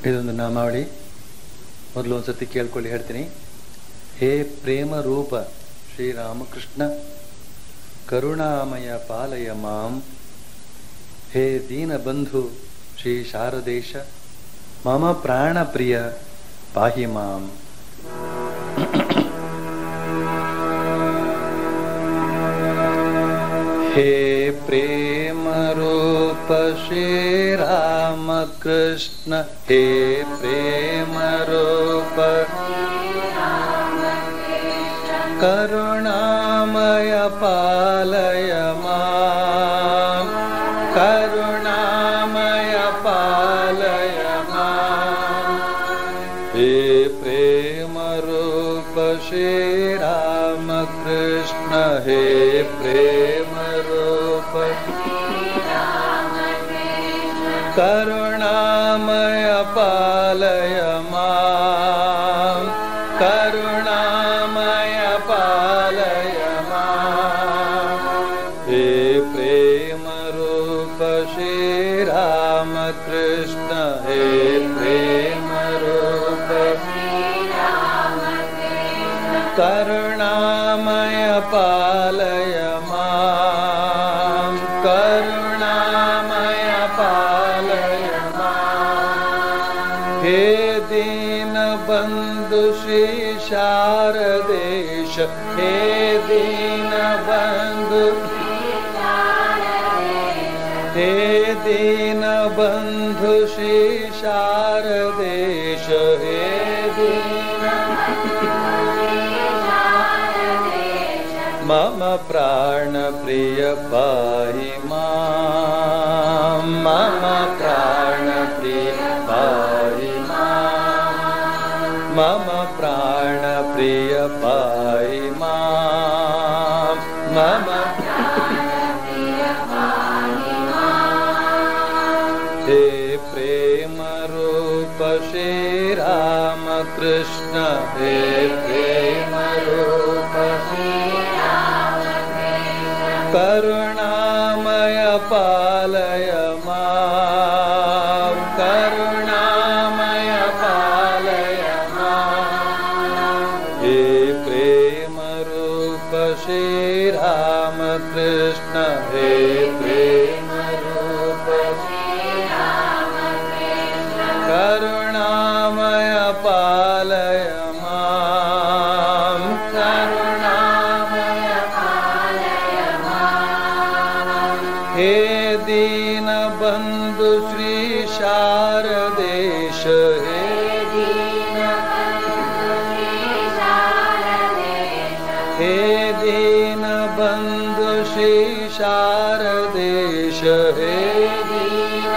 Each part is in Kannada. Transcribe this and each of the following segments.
ಇದೊಂದು ನಾಮಾವಳಿ. ಮೊದಲು ಒಂದ್ಸತಿ ಕೇಳ್ಕೊಳ್ಳಿ, ಹೇಳ್ತೀನಿ. ಹೇ ಪ್ರೇಮ ರೂಪ ಶ್ರೀರಾಮಕೃಷ್ಣ, ಕರುಣಾಮಯ ಪಾಲಯ ಮಾಂ. ಹೇ ದೀನ ಬಂಧು ಶ್ರೀ ಶಾರದೇಶ, ಮಮ ಪ್ರಾಣ ಪ್ರಿಯ ಪಾಹಿ ಮಾಂ. हे प्रेम रूप श्री राम कृष्ण, हे प्रेम रूप करुणामय पालय मां, करुणामय पालय मां. हे प्रेम रूप श्री राम कृष्ण, हे प्रेम रूप करुणामय पालय मां, करुणामय पालय मां. हे प्रेम रूप श्री राम कृष्ण, हे प्रेम रूप करुणामय पालय मां, करुणामय पालय मां. हे दीन बंधु श्री शारदेश, हे दीन बंधु, हे दीन बंधु श्री शारदेश, हे दीन मम प्राण प्रिय पाहि मां, मम प्राण प्रिय पाहि मां, मम प्राण प्रिय पाहि मां, मम हे प्रेम रूप श्री राम कृष्ण, हे प्रेम रूप करुणामय पालय मां, करुणामय पालय मां. हे प्रेम रूप श्री राम कृष्ण, हे प्रेम रूप करुणामय पालय मां, करुणामय पालय मां. हे दीन बंधु श्री शारदेश, हे दीन हे दीन बंधु श्री शारदेश, हे दीन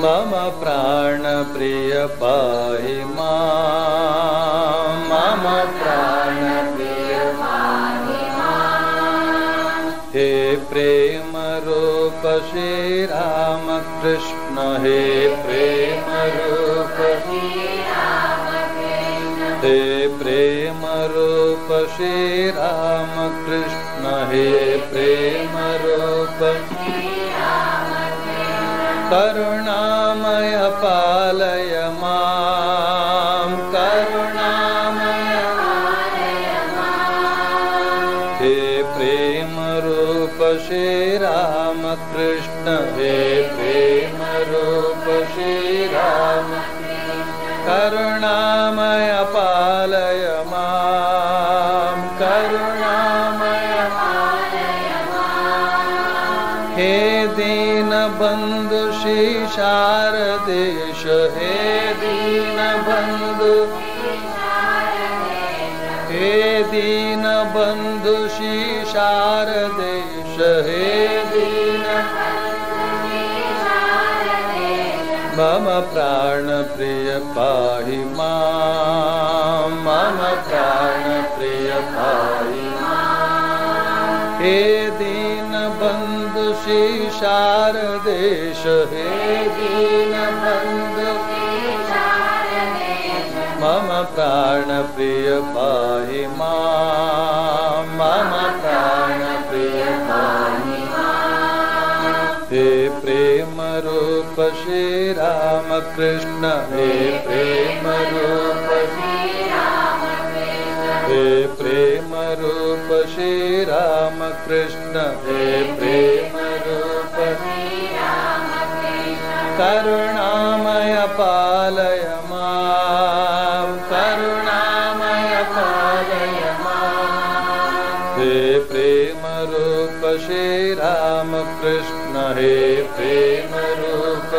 मम प्राण प्रिय पाहि मां, मम प्राण प्रिय पाहि मां. हे प्रेम रूप श्री राम कृष्ण, हे प्रेम रूप हे प्रेम रूप श्री राम कृष्ण, हे प्रेम रूप करुणामय पालय मां, करुणामय पालय मां. हे प्रेम रूप श्री राम कृष्ण, हे प्रेम रूप श्री राम करुणामय पालय मां, करुणामय पालय मां. हे दीन बंधु श्री शारदेश, हे दीन बंधु, हे दीन बंधु श्री शारदेश, हे दीन मम प्राण प्रिय पाहि मां, मम प्राण प्रिय पाहि मां. हे दीन बंधु श्री शारदेश, हे दीन बंधु मम प्राण प्रिय पाहि मां, मम प्राण प्रिय पाहि मां. हे प्रेम प्रेम रूप श्री राम कृष्ण हे प्रेम रूप हे प्रेम रूप श्री राम कृष्ण हे प्रेम रूप करुणामय पालय मां करुणामय पालय मां हे प्रेम रूप श्री राम कृष्ण हे प्रेम रूप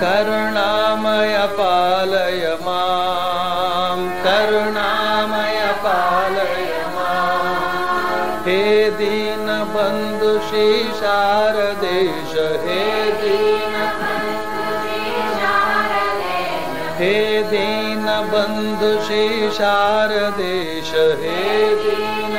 करुणामय पालय मां करुणामय पालय मां हे दीन बंधु श्री शारदेश हे दीन बंधु श्री शारदेश हे दीन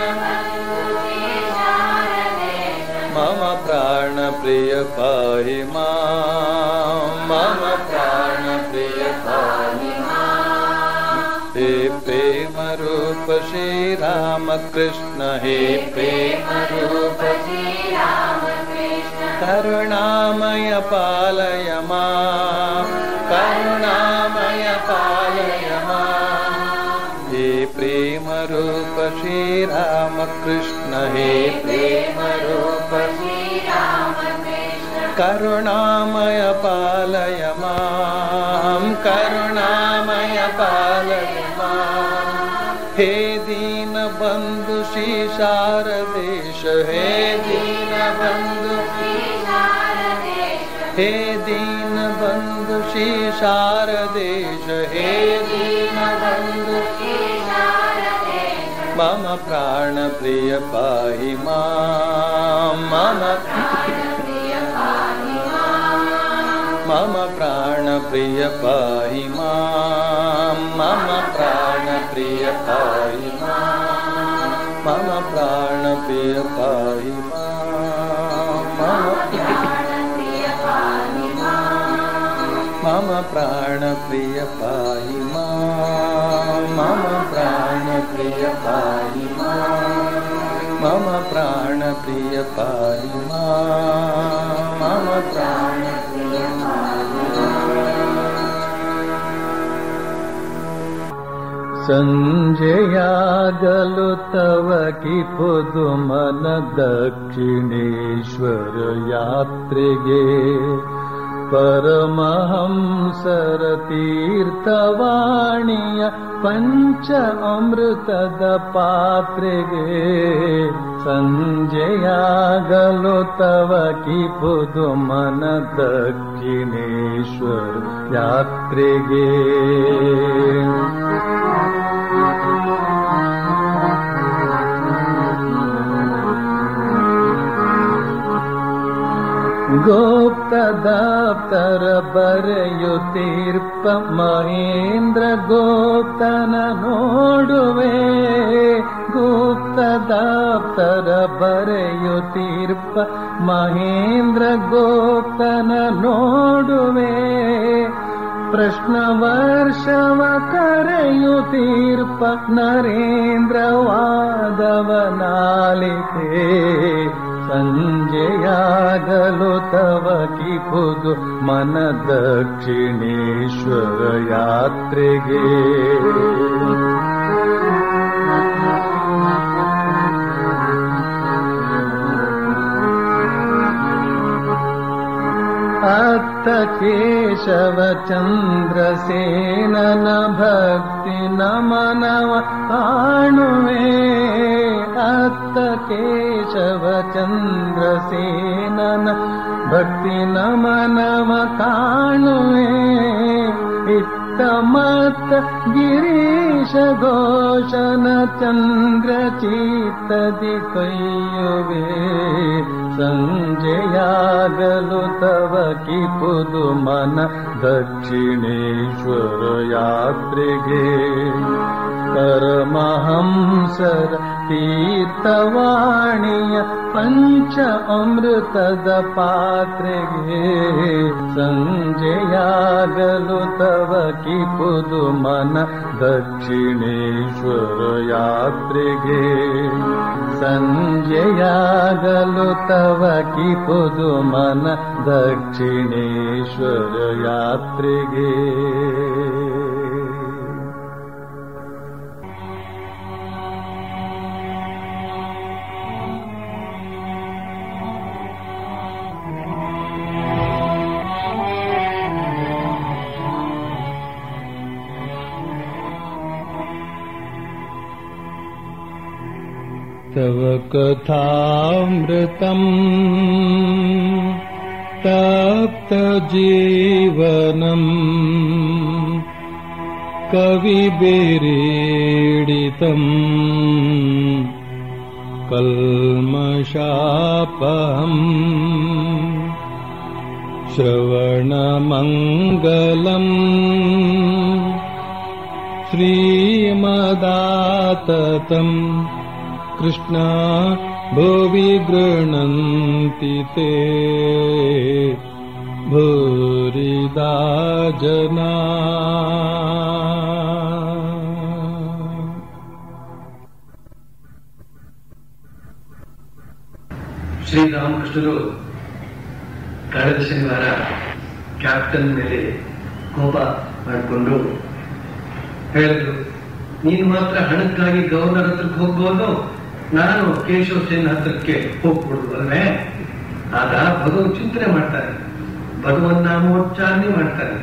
मम प्राण प्रिय पाहि मां मम प्राण प्रिय पाहि मां हे प्रेम रूप श्री राम कृष्ण हे प्रेम रूप श्री राम कृष्ण करुणामय पालय मां करुणामय पालय मां हे प्रेम रूप श्री राम कृष्ण हे प्रेम रूप श्री राम कृष्ण करुणामय पालय मां करुणामय पालय मां हे दीन बंधु श्री शारदेश हे दीन बंधु हे दीन बंधु श्री शारदेश हे दीन बंधु मम प्राण प्रिय पाहि मां मम प्राण प्रिय पाहि मां मम प्राण प्रिय पाहि मां मम प्राण प्रिय पाहि मां मम प्राण प्रिय पाहि मां मम प्राण प्रिय पाहि मां मम प्राण प्रिय पाहि मां मम प्राण प्रिय पाहि संजयागलु तव की पुदुमन दक्षिणेश्वर यात्रेगे परमहंसर तीर्थवाणीय पंच अमृतद पात्रेगे संजयागलो तव की पुदुमन दक्षिणेश्वर यात्रेगे गोप्त दप्तर बರೆಯುತ್ತೀರ್ಪ ಮಹೇಂದ್ರ ಗೋಪ್ತನ ನೋಡುವೆ ಗುಪ್ತ ದಪ್ತರ ಬರೆಯುತ್ತೀರ್ಪ ಮಹೇಂದ್ರ ಗೋಪ್ತನ ನೋಡುವೆ ಪ್ರಶ್ನ ವರ್ಷವ ಕರೆಯುತ್ತೀರ್ಪ ನರೇಂದ್ರ ವಾದವನಾಲಿತೆ ಸಂಜೆಯಾಗಲು ತವ ಕಿ ಪುದು ಮನ ದಕ್ಷಿಣೇಶ್ವರ ಯಾತ್ರೆಗೆ ಅತ್ತ ಕೇಶವ ಚಂದ್ರಸೇನನ ಭಕ್ತಿ ನಮನವ ಕಾಣುವೆ ಅತ್ತ ಕೇಶವ ಚಂದ್ರಸೇನನ ಭಕ್ತಿ ನಮನವ ಕಾಣುವೆ ಇತ್ತ ಮತ್ತ ಗಿರೀಶ ಘೋಷನ ಚಂದ್ರ ಚಿತ್ತದಿ ಕೈಯುವೆ ಸಂಜೆಯಾಗಲು ತವ ಕಿ ಪುದು ಮನ ದಕ್ಷಿಣೇಶ್ವರ ಯಾತ್ರೆಗೆ ಪರಮಹಂಸರ ತೀರ್ಥವಾಣಿಯ ಪಂಚ ಅಮೃತದ ಪಾತ್ರೆಗೆ ಸಂಜೆಯಾಗಲು ತವ ಕಿಪುದು ಮನ ದಕ್ಷಿಣೇಶ್ವರ ಯಾತ್ರೆಗೆ ಸಂಜೆಯಾಗಲು ತವ ಕಿಪುದು ಮನ ದಕ್ಷಿಣೇಶ್ವರ ಯಾತ್ರೆಗೆ तव कथामृतम् तप्तजीवनम् कविभिरीडितम् कल्मषापहम् श्रवणमङ्गलम् श्रीमदाततम् कृष्णा भुवि गृह्णन्ति ते भूरिदा जना। ಶ್ರೀರಾಮಕೃಷ್ಣರು ಕಳೆದ ಶನಿವಾರ ಕ್ಯಾಪ್ಟನ್ ಮೇಲೆ ಕೋಪ ಮಾಡಿಕೊಂಡು ಹೇಳಿದ್ರು, ನೀನು ಮಾತ್ರ ಹಣಕ್ಕಾಗಿ ಗವರ್ನರ್ ಹತ್ರಕ್ಕೆ ಹೋಗ್ಬೋದು, ನಾನು ಕೇಶವ ಸೇನ್ ಹತ್ರಕ್ಕೆ ಹೋಗ್ಬಿಡುದು ಅಲ್ವೇ? ಆಗ ಭಗವಂತ ಚಿಂತನೆ ಮಾಡ್ತಾರೆ, ಭಗವನ್ ನಾಮೋಚ್ಚಾರಣೆ ಮಾಡ್ತಾರೆ.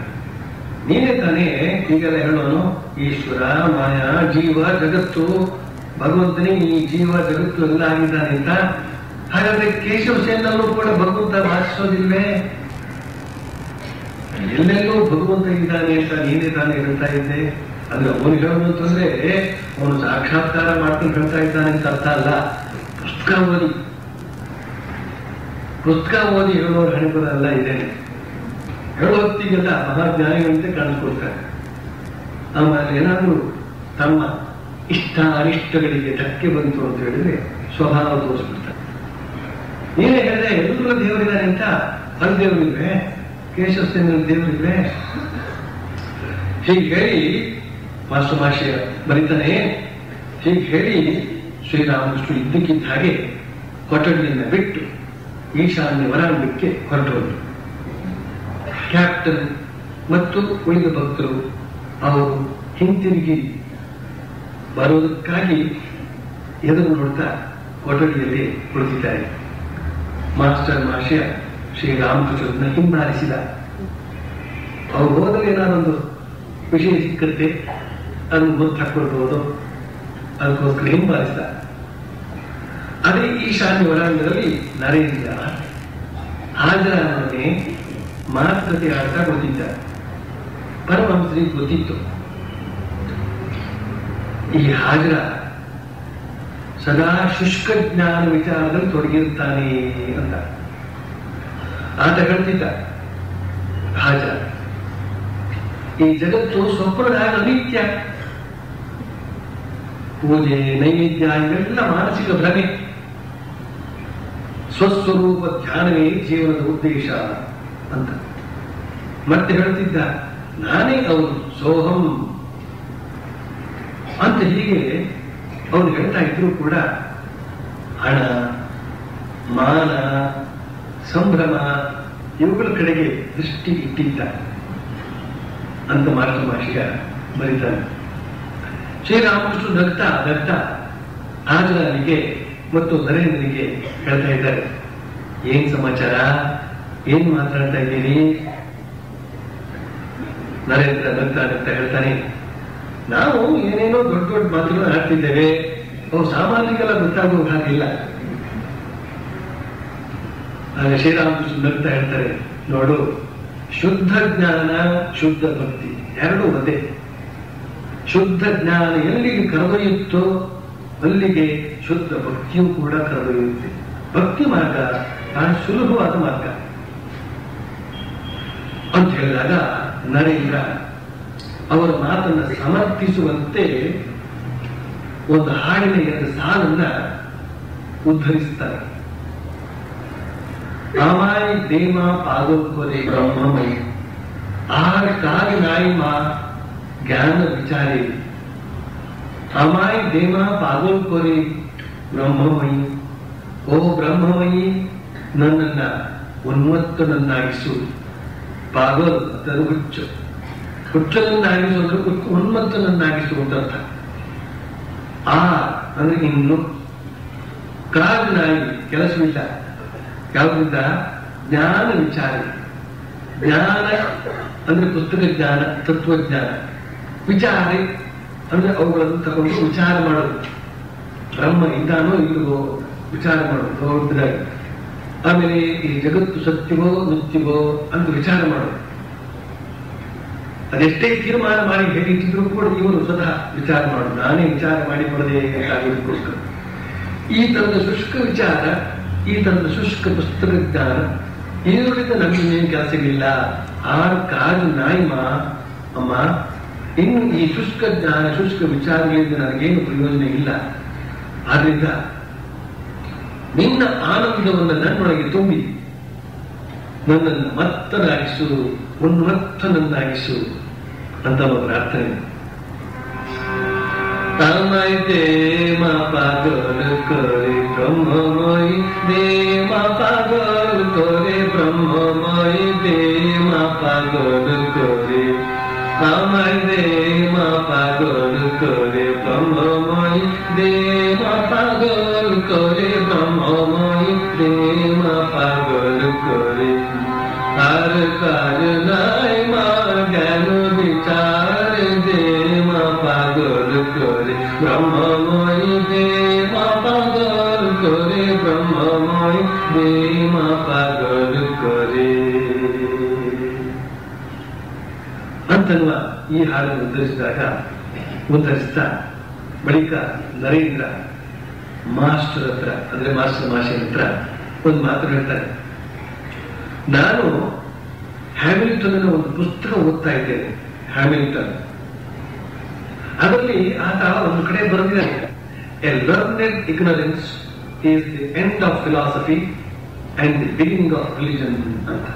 ನೀನೇ ತಾನೇ ಹೀಗೆಲ್ಲ ಹೇಳೋನು, ಈಶ್ವರ, ಮಾಯಾ, ಜೀವ, ಜಗತ್ತು, ಭಗವಂತನೇ ಈ ಜೀವ ಜಗತ್ತು ಎಲ್ಲ ಆಗಿದ್ದಾನೆ ಅಂತ. ಹಾಗಾದ್ರೆ ಕೇಶವ ಸೇನಲ್ಲೂ ಕೂಡ ಭಗವಂತ ಭಾಷಿಸೋದಿಲ್ವೇ? ಎಲ್ಲೆಲ್ಲೂ ಭಗವಂತ ಇದ್ದಾನೆ ಅಂತ ನೀನೇ ತಾನೇ ಹೇಳ್ತಾ ಇದ್ದೆ. ಅಂದ್ರೆ ಅವನು ಹೇಳೋದು ಅಂತಂದ್ರೆ ಅವನು ಸಾಕ್ಷಾತ್ಕಾರ ಮಾಡ್ಕೊಂಡು ಹೇಳ್ತಾ ಇದ್ದಾನೆ ಅಂತ ಅರ್ಥ ಅಲ್ಲ. ಪುಸ್ತಕ ಓದಿ ಹೇಳೋರು ಹಣೆಬರ ಅಲ್ಲ ಇದೇನೆ. ಹೇಳೋ ಹೊತ್ತಿಗೆಲ್ಲ ಮಹಾಜ್ಞಾನಿಗಳಂತೆ ಕಾಣಿಸ್ಕೊಳ್ತಾರೆ. ಆಮೇಲೆ ಏನಾದ್ರೂ ತಮ್ಮ ಇಷ್ಟ ಅನಿಷ್ಟಗಳಿಗೆ ಧಕ್ಕೆ ಬಂತು ಅಂತ ಹೇಳಿದ್ರೆ ಸ್ವಭಾವ ತೋರಿಸ್ಬಿಡ್ತಾರೆ. ನೀನೇ ಹೇಳಿದ್ರೆ ಎಲ್ಲರೂ ದೇವರಿದ್ದಾನೆ ಅಂತ, ಅಲ್ಲಿ ದೇವರಿಲ್ವೇ? ಕೇಶವ ಸೇನ ದೇವರಿಲ್ವೇ? ಹೀಗೆ ಹೇಳಿ ಮಾಸ್ಟರ್ ಭಾಷೆಯ ಬರೀತಾನೆ. ಹೀಗೆ ಹೇಳಿ ಶ್ರೀರಾಮಕೃಷ್ಣ ಇದ್ದಕ್ಕಿದ್ದ ಹಾಗೆ ಕೊಠಡಿಯನ್ನು ಬಿಟ್ಟು ಈಶಾನ್ಯ ವರಾಂಗಕ್ಕೆ ಹೊರಟೋದು. ಕ್ಯಾಪ್ಟನ್ ಮತ್ತು ಉಳಿದ ಭಕ್ತರು ಅವರು ಹಿಂತಿರುಗಿ ಬರೋದಕ್ಕಾಗಿ ಎದುರು ನೋಡ್ತಾ ಕೊಠಡಿಯಲ್ಲಿ ಕುಳಿತಿದ್ದಾರೆ. ಮಾಸ್ಟರ್ ಭಾಷೆಯ ಶ್ರೀರಾಮಕೃಷ್ಣರನ್ನ ಹಿಂಬಾಲಿಸಿದ. ಅವ್ರು ಹೋದರೆ ಏನಾದೊಂದು ವಿಷಯ ಸಿಕ್ಕತ್ತೆ, ಅದನ್ನು ಮುತ್ತು ಹಾಕೊಳ್ಬಹುದು, ಅದಕ್ಕೋಸ್ಕರ ಹಿಂಬಾಲಿಸಿದ. ಅದೇ ಈಶಾನ್ಯ ವರಾಂಗದಲ್ಲಿ ನರೇಂದ್ರ ಹಾಜರನೇ ಮಾತುಕತೆ ಆಡ್ತಾ ಗೊತ್ತಿದ್ದ. ಪರಮಹಂಸರಿಗೆ ಗೊತ್ತಿತ್ತು ಈ ಹಾಜರ ಸದಾ ಶುಷ್ಕ ಜ್ಞಾನ ವಿಚಾರದಲ್ಲಿ ತೊಡಗಿರುತ್ತಾನೆ ಅಂತ. ಆತ ಹೇಳ್ತಿದ್ದ, ಹಾಜರ ಈ ಜಗತ್ತು ಸ್ವಪ್ನದಾಗ ಅನಿತ್ಯ, ಪೂಜೆ ನೈವೇದ್ಯ ಇವೆಲ್ಲ ಮಾನಸಿಕ ಭ್ರಮೆ, ಸ್ವಸ್ವರೂಪ ಧ್ಯಾನವೇ ಜೀವನದ ಉದ್ದೇಶ ಅಂತ. ಮತ್ತೆ ಹೇಳ್ತಿದ್ದ, ನಾನೇ ಅವನು ಸೋಹಂ ಅಂತ. ಹೀಗೆ ಅವನು ಹೇಳ್ತಾ ಇದ್ರು ಕೂಡ ಹಣ, ಮಾನ, ಸಂಭ್ರಮ ಇವುಗಳ ಕಡೆಗೆ ದೃಷ್ಟಿ ಇಟ್ಟಿದ್ದ ಅಂತ ಮಾಸ್ಟರ್ ಭಾಷೆಯ ಬರೀತಾನೆ. ಶ್ರೀರಾಮಕೃಷ್ಣ ನಗ್ತಾ ಹಾಜರನಿಗೆ ಮತ್ತು ನರೇಂದ್ರನಿಗೆ ಹೇಳ್ತಾ ಇದ್ದಾರೆ, ಏನ್ ಸಮಾಚಾರ, ಏನ್ ಮಾತಾಡ್ತಾ ಇದ್ದೀರಿ? ನರೇಂದ್ರ ನಗ್ತಾ ಹೇಳ್ತಾನೆ, ನಾವು ಏನೇನೋ ದೊಡ್ಡ ದೊಡ್ಡ ಮಾತುಗಳನ್ನು ಆಡ್ತಿದ್ದೇವೆ, ಅವು ಸಾಮಾನ್ಯರಿಗೆಲ್ಲ ಗೊತ್ತಾಗುವ ಹಾಗಿಲ್ಲ. ಆಗ ಶ್ರೀರಾಮಕೃಷ್ಣ ನಗ್ತಾ ಹೇಳ್ತಾರೆ, ನೋಡು, ಶುದ್ಧ ಜ್ಞಾನ ಶುದ್ಧ ಭಕ್ತಿ ಎರಡೂ ಒಂದೇ. ಶುದ್ಧ ಜ್ಞಾನ ಎಲ್ಲಿಗೆ ಕರೆದೊಯ್ಯುತ್ತೋ ಅಲ್ಲಿಗೆ ಶುದ್ಧ ಭಕ್ತಿಯೂ ಕೂಡ ಕರೆದೊಯ್ಯುತ್ತೆ. ಭಕ್ತಿ ಮಾರ್ಗ ಬಹಳ ಸುಲಭವಾದ ಮಾರ್ಗ ಅಂತ ಹೇಳಿದಾಗ ನರೇಂದ್ರ ಅವರ ಮಾತನ್ನು ಸಮರ್ಥಿಸುವಂತೆ ಒಂದು ಹಾಡಿನ ಎರಡು ಸಾಲನ್ನ ಉದ್ಧರಿಸುತ್ತಾರೆ. हमारी देमा पागल करे ब्रह्ममयी आर काग नाई माँ ज्ञान विचारे हमारी देमा पागल करे ब्रह्ममयी ओ ब्रह्ममयी नನ್ನನ್ನ ಉನ್ಮತ್ತನನ್ನಾಗಿಸು ಪಾಗಲ್ ಅಂತಂದ್ರೆ ಹುಚ್ಚನನ್ನಾಗಿಸು ಅಂದ್ರೆ ಉನ್ಮತ್ತನನ್ನಾಗಿಸು ಅಂತ ಅರ್ಥ. ಆ ಅಂದ್ರೆ ಇನ್ನು ಕಾಗನಾಗಿ ಕೆಲಸವಿಲ್ಲ ಯಾವುದರಿಂದ ಜ್ಞಾನ ವಿಚಾರ. ಜ್ಞಾನ ಅಂದ್ರೆ ಪುಸ್ತಕ ಜ್ಞಾನ, ತತ್ವಜ್ಞಾನ. ವಿಚಾರ ಅಂದ್ರೆ ಅವುಗಳನ್ನು ತಗೊಂಡು ವಿಚಾರ ಮಾಡೋದು. ಬ್ರಹ್ಮ ಇದ್ದಾನೋ ಇಲ್ಲವೋ ವಿಚಾರ ಮಾಡೋದು ದೊಡ್ಡದಾಗಿ. ಆಮೇಲೆ ಈ ಜಗತ್ತು ಸತ್ಯವೋ ಮಿಥ್ಯವೋ ಅಂತ ವಿಚಾರ ಮಾಡೋದು. ಅದೆಷ್ಟೇ ತೀರ್ಮಾನ ಮಾಡಿ ಹೇಳಿದ್ರು ಕೂಡ ಇವರು ಸ್ವತಃ ವಿಚಾರ ಮಾಡೋದು. ನಾನೇ ವಿಚಾರ ಮಾಡಿಕೊಳ್ಳದೆ ಆಗಿದ್ದಕ್ಕೋಸ್ಕರ ಈ ತರದ ಶುಷ್ಕ ವಿಚಾರ, ಈ ತರದ ಶುಷ್ಕ ಪುಸ್ತಕ ಜ್ಞಾನ, ಇದರಿಂದ ನಮಗಿನ್ನೇನು ಕೆಲಸವಿಲ್ಲ. ಆರು ಕಾದು ನಾಯಿಮ ಅಮ್ಮ, ಇನ್ನು ಈ ಶುಷ್ಕ ಜ್ಞಾನ ಶುಷ್ಕ ವಿಚಾರಗಳಿಂದ ನನಗೇನು ಪ್ರಯೋಜನ ಇಲ್ಲ. ಆದ್ರಿಂದ ನಿನ್ನ ಆನಂದವನ್ನು ನನ್ನೊಳಗೆ ತುಂಬಿ ನನ್ನನ್ನು ಮತ್ತನಾಗಿಸು, ಉನ್ಮತ್ತನನ್ನಾಗಿಸು ಅಂತ ಪ್ರಾರ್ಥನೆ. तमय दे मा पागल करे ब्रह्ममयी दे मा पागल करे ब्रह्ममयी दे मा पागल करे तमय दे मा पागल करे ब्रह्ममयी दे मा पागल करे ब्रह्ममयी दे मा पागल करे हर कार नाय मा ज्ञान विचार दे मा पागल करे ब्रह्ममयी दे मा पागल करे ब्रह्ममयी दे मा पागल करे ಅಂತನ್ನುವ ಈ ಹಾಡನ್ನು ಉತ್ತರಿಸಿದ ಬಳಿಕ ನರೇಂದ್ರ ಮಾಸ್ಟರ್ ಹತ್ರ, ಅಂದ್ರೆ ಮಾಸ್ಟರ್ ಮಾಷಿಯ ಹತ್ರ ಒಂದು ಮಾತು ಹೇಳ್ತಾರೆ. ನಾನು ಹ್ಯಾಮಿಲ್ಟನ್ ಒಂದು ಪುಸ್ತಕ ಓದ್ತಾ ಇದ್ದೇನೆ. ಹ್ಯಾಮಿಲ್ಟನ್ ಅದರಲ್ಲಿ ಆತ ಒಂದು ಕಡೆ ಬರೆದಿದ್ದಾರೆ, a learned ignorance is the end of philosophy and the beginning of religion ಅಂತ.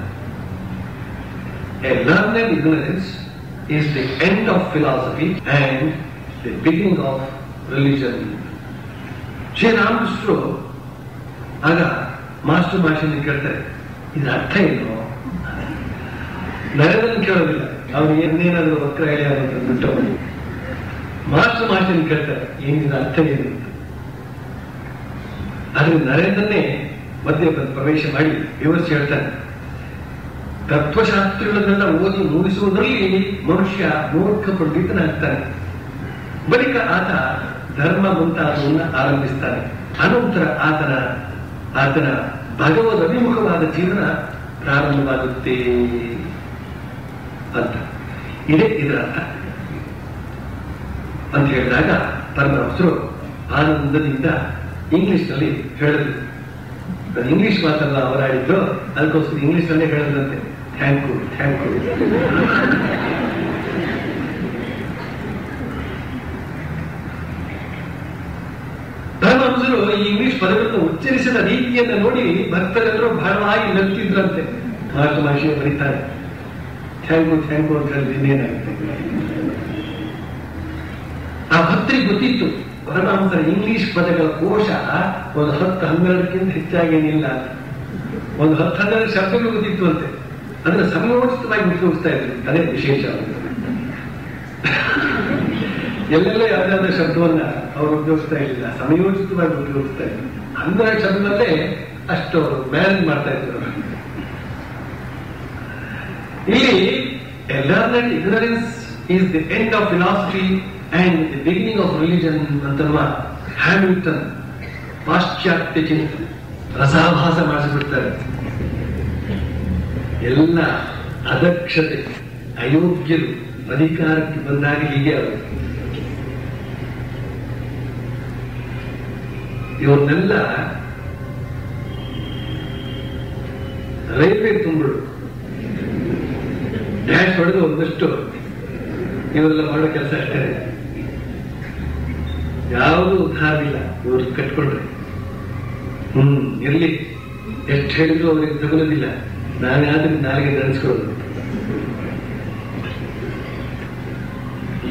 A learned ignorance is the end of philosophy and the beginning of religion. ಶ್ರೀರಾಮಕೃಷ್ಣರು ಆಗ ಮಾಸ್ಟರ್ ಭಾಷೆಯನ್ನು ಕೇಳ್ತಾರೆ, ಇದರ ಅರ್ಥ ಏನು? ನರೇಂದ್ರನ್ ಕೇಳೋದಿಲ್ಲ, ಅವ್ರು ಏನೇನಾದ್ರು ವಕ್ರ ಹೇಳಿ ಅಂತ ಬಿಟ್ಟು ಮಾಸ್ಟರ್ ಭಾಷೆಯನ್ನು ಕೇಳ್ತಾರೆ, ಏನಿದ ಅರ್ಥ ಏನು ಅಂತ. ಆದ್ರೆ ನರೇಂದ್ರನ್ನೇ ಮಧ್ಯೆ ಪ್ರವೇಶ ಮಾಡಿ ವಿವರಿಸಿ ಹೇಳ್ತಾನೆ, ತತ್ವಶಾಸ್ತ್ರಗಳನ್ನೆಲ್ಲ ಓದಿ ಮೂಡಿಸುವುದರಲ್ಲಿ ಮನುಷ್ಯ ಮೂರ್ಖ ಪಂಡಿತನಾಗ್ತಾನೆ. ಬಳಿಕ ಆತ ಧರ್ಮ ಮುಂತಾದವನ್ನು ಆರಂಭಿಸ್ತಾನೆ. ಅನಂತರ ಆತನ ಭಗವದ್ ಅಭಿಮುಖವಾದ ಜೀವನ ಪ್ರಾರಂಭವಾಗುತ್ತೆ ಅಂತ. ಇದೇ ಇದರ ಅರ್ಥ ಅಂತ ಹೇಳಿದಾಗ ಪರಮಹಂಸರು ಆನಂದದಿಂದ ಇಂಗ್ಲಿಷ್ ನಲ್ಲಿ ಹೇಳಿದ್ರು. ಇಂಗ್ಲಿಷ್ ಮಾತಲ್ಲ ಅವರಾಡಿದ್ರು, ಅದಕ್ಕೋಸ್ಕರ ಇಂಗ್ಲಿಷ್ ನಲ್ಲೇ ಹೇಳಿದ್ರಂತೆ, ಥ್ಯಾಂಕ್ ಯು ಥ್ಯಾಂಕ್ ಯು. ಪರಮಹಂಸರು ಈ ಇಂಗ್ಲಿಷ್ ಪದಗಳನ್ನು ಉಚ್ಚರಿಸಿದ ರೀತಿಯನ್ನು ನೋಡಿ ಭಕ್ತರೆಲ್ಲರೂ ಬಹಳವಾಗಿ ನಗ್ತಿದ್ರಂತೆ. ಮಾತೃಭಾಷೆಯ ಬರೀತಾರೆ, ಥ್ಯಾಂಕ್ ಯು ಅಂತ ಹೇಳಿದ್ರೆ ಇನ್ನೇನಾಗುತ್ತೆ. ಆ ಭಕ್ತರಿಗೆ ಗೊತ್ತಿತ್ತು ಪರಮಹಂಸರ ಇಂಗ್ಲಿಷ್ ಪದಗಳ ಕೋಶ ಒಂದು 10-12ಕ್ಕಿಂತ ಹೆಚ್ಚಾಗೇನಿಲ್ಲ. ಒಂದು 10-12 ಶಬ್ದಗಳು ಗೊತ್ತಿತ್ತು ಅಂತೆ. ಅದನ್ನು ಸಂಯೋಜಿತವಾಗಿ ಉಪಯೋಗಿಸ್ತಾ ಇದ್ರು. ಅದೇ ವಿಶೇಷ. ಎಲ್ಲೆಲ್ಲ ಯಾವ್ದಾದ್ರು ಶಬ್ದವನ್ನ ಅವರು ಉಪಯೋಗಿಸ್ತಾ ಇರಲಿಲ್ಲ, ಸಂಯೋಜಿತವಾಗಿ ಉಪಯೋಗಿಸ್ತಾ ಇದ್ರು. 12 ಶಬ್ದದಲ್ಲೇ ಅಷ್ಟು ಮ್ಯಾನೇಜ್ ಮಾಡ್ತಾ ಇದ್ರು. ಇಲ್ಲಿ learned ignorance is the end of philosophy and the beginning of religion ಅಂತನ್ನುವ ಹ್ಯಾಮಿಲ್ಟನ್ ಪಾಶ್ಚಾತ್ಯ ಚಿಂತನೆ ರಸಾಭಾಸ ಮಾಡಿಸಿಬಿಡ್ತಾರೆ. ಎಲ್ಲ ಅದಕ್ಷತೆ ಅಯೋಗ್ಯರು ಅಧಿಕಾರಕ್ಕೆ ಬಂದಾಗ ಹೀಗೆ ಅವರು ಇವ್ರನ್ನೆಲ್ಲ ರೈಲ್ವೆ ತುಂಬಿಡು ಡ್ಯಾಶ್ ಹೊಡೆದು ಒಂದಷ್ಟು ಇವರೆಲ್ಲ ಮಾಡೋ ಕೆಲಸ ಅಷ್ಟೇ. ಯಾವುದು ಉದ್ಧಾರವಿಲ್ಲ ಇವ್ರು ಕಟ್ಕೊಂಡ್ರೆ. ಇರ್ಲಿ ಎಷ್ಟು ಹೇಳಿದ್ರು ಅವರಿಗೆ ತಗೊಳ್ಳೋದಿಲ್ಲ. ನಾವ್ಯಾದ್ರೂ ನಾಲಿಗೆ ನಡೆಸ್ಕೊಳ್ಳೋದು.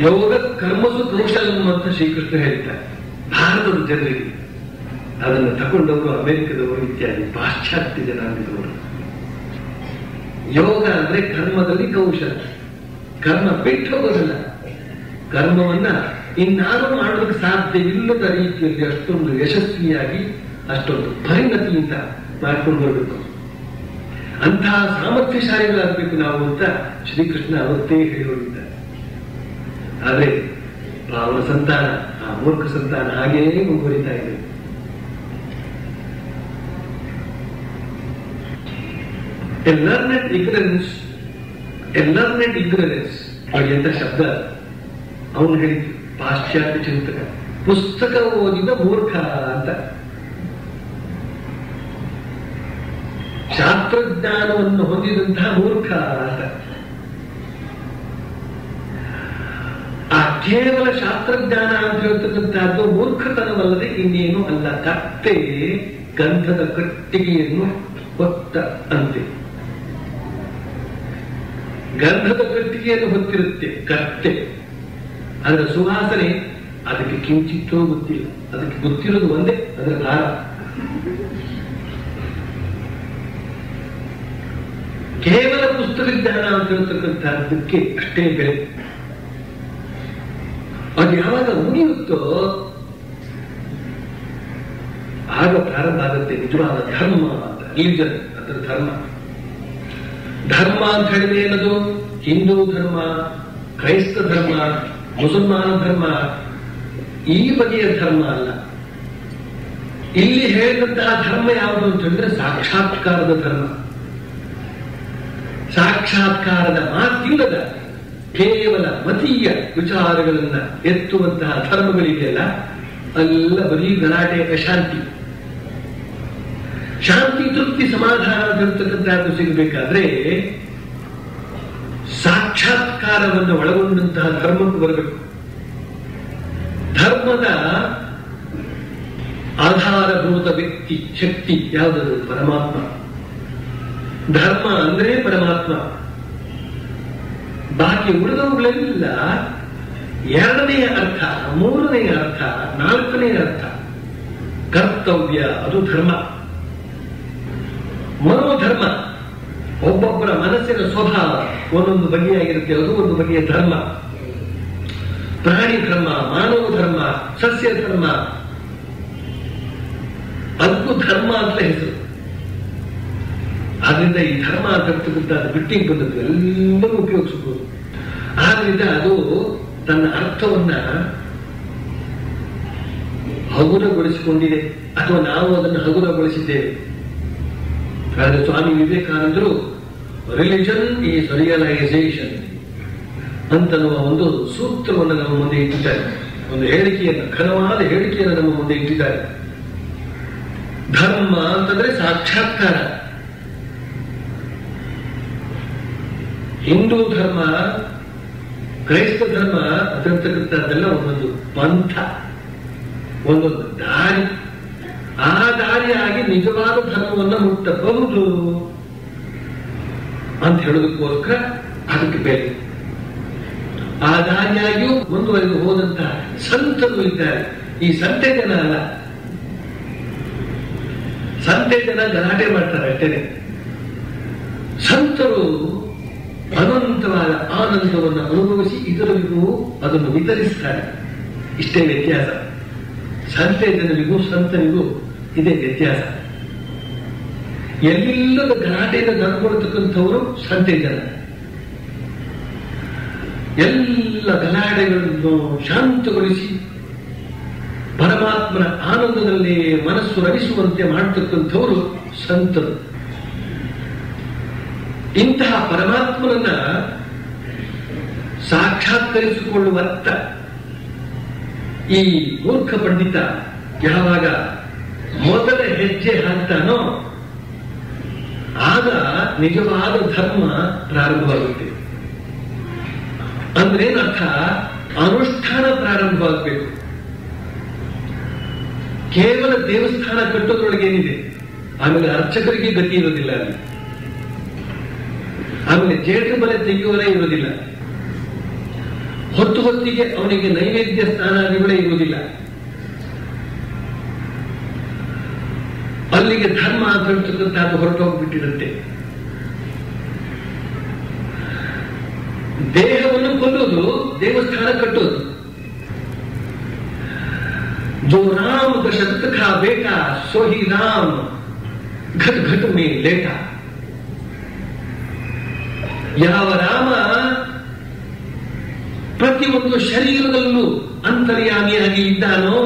ಯೋಗ ಕರ್ಮಸು ಕೌಶಲಂ ಅಂತ ಶ್ರೀಕೃಷ್ಣ ಹೇಳ್ತಾರೆ ಭಾರತದ ಜನರಿಗೆ. ಅದನ್ನು ತಗೊಂಡವರು ಅಮೆರಿಕದವರು ಇತ್ಯಾದಿ ಪಾಶ್ಚಾತ್ಯ ಜನಾಂಗದವರು. ಯೋಗ ಅಂದ್ರೆ ಕರ್ಮದಲ್ಲಿ ಕೌಶಲ. ಕರ್ಮ ಬಿಟ್ಟು ಹೋಗೋದಲ್ಲ, ಕರ್ಮವನ್ನ ಇನ್ನಾರು ಮಾಡೋದಕ್ಕೆ ಸಾಧ್ಯವಿಲ್ಲದ ರೀತಿಯಲ್ಲಿ ಅಷ್ಟೊಂದು ಯಶಸ್ವಿಯಾಗಿ ಅಷ್ಟೊಂದು ಪರಿಣತಿಯಿಂದ ಮಾಡ್ಕೊಂಡು ಬರಬೇಕು. ಅಂತಹ ಸಾಮರ್ಥ್ಯಶಾಲಿಗಳಾಗಬೇಕು ನಾವು ಅಂತ ಶ್ರೀಕೃಷ್ಣ ಅವತ್ತೇ ಹೇಳಿದ್ದಾರೆ. ಆದ್ರೆ ಅವನ ಸಂತಾನ, ಆ ಮೂರ್ಖ ಸಂತಾನ ಹಾಗೆಯೇ ಮುಂದುವರಿತಾ ಇದೆ. A learned ignorance ನೋಡಿ ಅಂತ ಶಬ್ದ ಅವನು ಹೇಳಿದ್ದು ಪಾಶ್ಚಾತ್ಯ ಚಿಂತಕ. ಪುಸ್ತಕ ಓದಿದ ಮೂರ್ಖ ಅಂತ. ಶಾಸ್ತ್ರಜ್ಞಾನವನ್ನು ಹೊಂದಿದಂತಹ ಮೂರ್ಖ ಅಂತ. ಆ ಕೇವಲ ಶಾಸ್ತ್ರಜ್ಞಾನ ಅಂತ ಹೇಳ್ತಕ್ಕಂಥದ್ದು ಮೂರ್ಖತನವಲ್ಲದೆ ಇನ್ನೇನು ಅಲ್ಲ. ಕತ್ತೆ ಗಂಧದ ಕಟ್ಟಿಗೆಯನ್ನು ಹೊತ್ತ ಅಂತೆ. ಗಂಧದ ಕಟ್ಟಿಗೆಯನ್ನು ಹೊತ್ತಿರುತ್ತೆ ಕತ್ತೆ. ಅದರ ಸುವಾಸನೆ ಅದಕ್ಕೆ ಕಿಂಚಿತ್ತೂ ಗೊತ್ತಿಲ್ಲ. ಅದಕ್ಕೆ ಗೊತ್ತಿರೋದು ಒಂದೇ, ಅದರ ದಾರ. ಕೇವಲ ಪುಸ್ತಕ ಜ್ಞಾನ ಅಂತ ಹೇಳ್ತಕ್ಕಂಥದ್ದಕ್ಕೆ ಅಷ್ಟೇ ಬೆಲೆ. ಅದು ಯಾವಾಗ ಮುಗಿಯುತ್ತೋ ಆಗ ಪ್ರಾರಂಭ ಆಗುತ್ತೆ ನಿಜವಾದ ಧರ್ಮ ಅಂತ. ರಿಲಿಜನ್ ಅದರ ಧರ್ಮ. ಧರ್ಮ ಅಂತ ಹೇಳಿದ್ರೆ ಏನದು? ಹಿಂದೂ ಧರ್ಮ, ಕ್ರೈಸ್ತ ಧರ್ಮ, ಮುಸಲ್ಮಾನ ಧರ್ಮ, ಈ ಬಗೆಯ ಧರ್ಮ ಅಲ್ಲ. ಇಲ್ಲಿ ಹೇಳಿದಂತಹ ಧರ್ಮ ಯಾವುದು ಅಂತ ಹೇಳಿದ್ರೆ ಸಾಕ್ಷಾತ್ಕಾರದ ಧರ್ಮ. ಸಾಕ್ಷಾತ್ಕಾರದ ಮಾತಿಲ್ಲದ ಕೇವಲ ಮತೀಯ ವಿಚಾರಗಳನ್ನ ಎತ್ತುವಂತಹ ಧರ್ಮಗಳಿದೆಯಲ್ಲ, ಅಲ್ಲ ಬರೀ ಗಲಾಟೆ, ಅಶಾಂತಿ. ಶಾಂತಿ, ತೃಪ್ತಿ, ಸಮಾಧಾನ ಅಂತಕ್ಕಂಥದ್ದು ಸಿಗಬೇಕಾದ್ರೆ ಸಾಕ್ಷಾತ್ಕಾರವನ್ನು ಒಳಗೊಂಡಂತಹ ಧರ್ಮಕ್ಕೆ ಬರಬೇಕು. ಧರ್ಮದ ಆಧಾರಭೂತ ವ್ಯಕ್ತಿ ಶಕ್ತಿ ಯಾವುದದು? ಪರಮಾತ್ಮ. ಧರ್ಮ ಅಂದ್ರೆ ಪರಮಾತ್ಮ. ಬಾಕಿ ಉಳಿದವುಗಳೆಲ್ಲ ಎರಡನೆಯ ಅರ್ಥ, ಮೂರನೆಯ ಅರ್ಥ, ನಾಲ್ಕನೆಯ ಅರ್ಥ. ಕರ್ತವ್ಯ ಅದು ಧರ್ಮ. ಮನೋಧರ್ಮ, ಒಬ್ಬೊಬ್ಬರ ಮನಸ್ಸಿನ ಸ್ವಭಾವ ಒಂದೊಂದು ಬಗೆಯಾಗಿರುತ್ತೆ, ಅದು ಒಂದು ಬಗೆಯ ಧರ್ಮ. ಪ್ರಾಣಿ ಧರ್ಮ, ಮಾನವ ಧರ್ಮ, ಸಸ್ಯ ಧರ್ಮ, ಅದಕ್ಕೂ ಧರ್ಮ ಅಂತ ಹೆಸರು. ಆದ್ರಿಂದ ಈ ಧರ್ಮ ಅಂತ ಬಿಟ್ಟಿಗೆ ಬಂದದ್ದು ಎಲ್ಲರೂ ಉಪಯೋಗಿಸಬಹುದು. ಆದ್ರಿಂದ ಅದು ತನ್ನ ಅರ್ಥವನ್ನ ಹಗುರಗೊಳಿಸಿಕೊಂಡಿದೆ, ಅಥವಾ ನಾವು ಅದನ್ನು ಹಗುರಗೊಳಿಸಿದ್ದೇವೆ. ಆದರೆ ಸ್ವಾಮಿ ವಿವೇಕಾನಂದರು ರಿಲಿಜನ್ ಈಸ್ ರಿಯಲೈಸೇಷನ್ ಅಂತನ್ನುವ ಒಂದು ಸೂತ್ರವನ್ನು ನಮ್ಮ ಮುಂದೆ ಇಟ್ಟಿದ್ದಾರೆ. ಒಂದು ಹೇಳಿಕೆಯನ್ನು, ಘನವಾದ ಹೇಳಿಕೆಯನ್ನು ನಮ್ಮ ಮುಂದೆ ಇಟ್ಟಿದ್ದಾರೆ. ಧರ್ಮ ಅಂತಂದ್ರೆ ಸಾಕ್ಷಾತ್ಕಾರ. ಹಿಂದೂ ಧರ್ಮ, ಕ್ರೈಸ್ತ ಧರ್ಮ ಅದಂತಕ್ಕಂಥದ್ದೆಲ್ಲ ಒಂದೊಂದು ಪಂಥ, ಒಂದೊಂದು ದಾರಿ. ಆ ದಾರಿಯಾಗಿ ನಿಜವಾದ ಧರ್ಮವನ್ನು ಮುಟ್ಟಬಹುದು ಅಂತ ಹೇಳೋದಕ್ಕೋಸ್ಕರ ಅದಕ್ಕೆ ಬೆಲೆ. ಆ ದಾರಿಯಾಗಿಯೂ ಮುಂದುವರೆದು ಹೋದಂತಹ ಸಂತರು ಇದ್ದಾರೆ. ಈ ಸಂತೆ ಜನ ಅಲ್ಲ. ಸಂತೆ ಜನ ಗಲಾಟೆ ಮಾಡ್ತಾರೆ ಅಷ್ಟೇನೆ. ಸಂತರು ಅನಂತವಾದ ಆನಂದವನ್ನು ಅನುಭವಿಸಿ ಇತರರಿಗೂ ಅದನ್ನು ವಿತರಿಸ್ತಾರೆ. ಇಷ್ಟೇ ವ್ಯತ್ಯಾಸ. ಸಂತೆ ಜನರಿಗೂ ಸಂತರಿಗೂ ಇದೇ ವ್ಯತ್ಯಾಸ. ಎಲ್ಲಿಲ್ಲದ ಗಲಾಟೆಯಿಂದ ನಡ್ಕೊಳ್ತಕ್ಕಂಥವರು ಸಂತೆ ಜನ. ಎಲ್ಲ ಗಲಾಟೆಗಳನ್ನು ಶಾಂತಗೊಳಿಸಿ ಪರಮಾತ್ಮನ ಆನಂದದಲ್ಲಿ ಮನಸ್ಸು ರಮಿಸುವಂತೆ ಮಾಡತಕ್ಕಂಥವರು ಸಂತರು. ಇಂತಹ ಪರಮಾತ್ಮನನ್ನ ಸಾಕ್ಷಾತ್ಕರಿಸಿಕೊಳ್ಳುವತ್ತ ಈ ಮೂರ್ಖ ಪಂಡಿತ ಯಾವಾಗ ಮೊದಲ ಹೆಜ್ಜೆ ಹಾಕ್ತಾನೋ ಆಗ ನಿಜವಾದ ಧರ್ಮ ಪ್ರಾರಂಭವಾಗುತ್ತೆ. ಅಂದ್ರೆ ಏನರ್ಥ? ಅನುಷ್ಠಾನ ಪ್ರಾರಂಭವಾಗಬೇಕು. ಕೇವಲ ದೇವಸ್ಥಾನ ಕಟ್ಟೋದ್ರೊಳಗೆ ಏನಿದೆ? ಆಮೇಲೆ ಅರ್ಚಕರಿಗೆ ಗತಿ ಇರೋದಿಲ್ಲ ಅಲ್ಲಿ. ಆಮೇಲೆ ಜೇಟು ಬಲೆ ತೆಗೆಯುವರೇ ಇರೋದಿಲ್ಲ. ಹೊತ್ತು ಹೊತ್ತಿಗೆ ಅವನಿಗೆ ನೈವೇದ್ಯ ಸ್ನಾನಾದಿಗಳೇ ಇರುವುದಿಲ್ಲ. ಅಲ್ಲಿಗೆ ಧರ್ಮ ಅಂತ ಹೇಳ್ತಕ್ಕಂಥದ್ದು ಹೊರಟು ಹೋಗ್ಬಿಟ್ಟಿರುತ್ತೆ. ದೇಹವನ್ನು ಕೊಲ್ಲೋದು, ದೇವಸ್ಥಾನ ಕಟ್ಟೋದು. जो राम दशरथ का बेटा सो ही राम घट घट में लेटा. ಯಾವ ರಾಮ ಪ್ರತಿಯೊಂದು ಶರೀರದಲ್ಲೂ ಅಂತರ್ಯಾಮಿಯಾಗಿ ಇದ್ದಾನೋ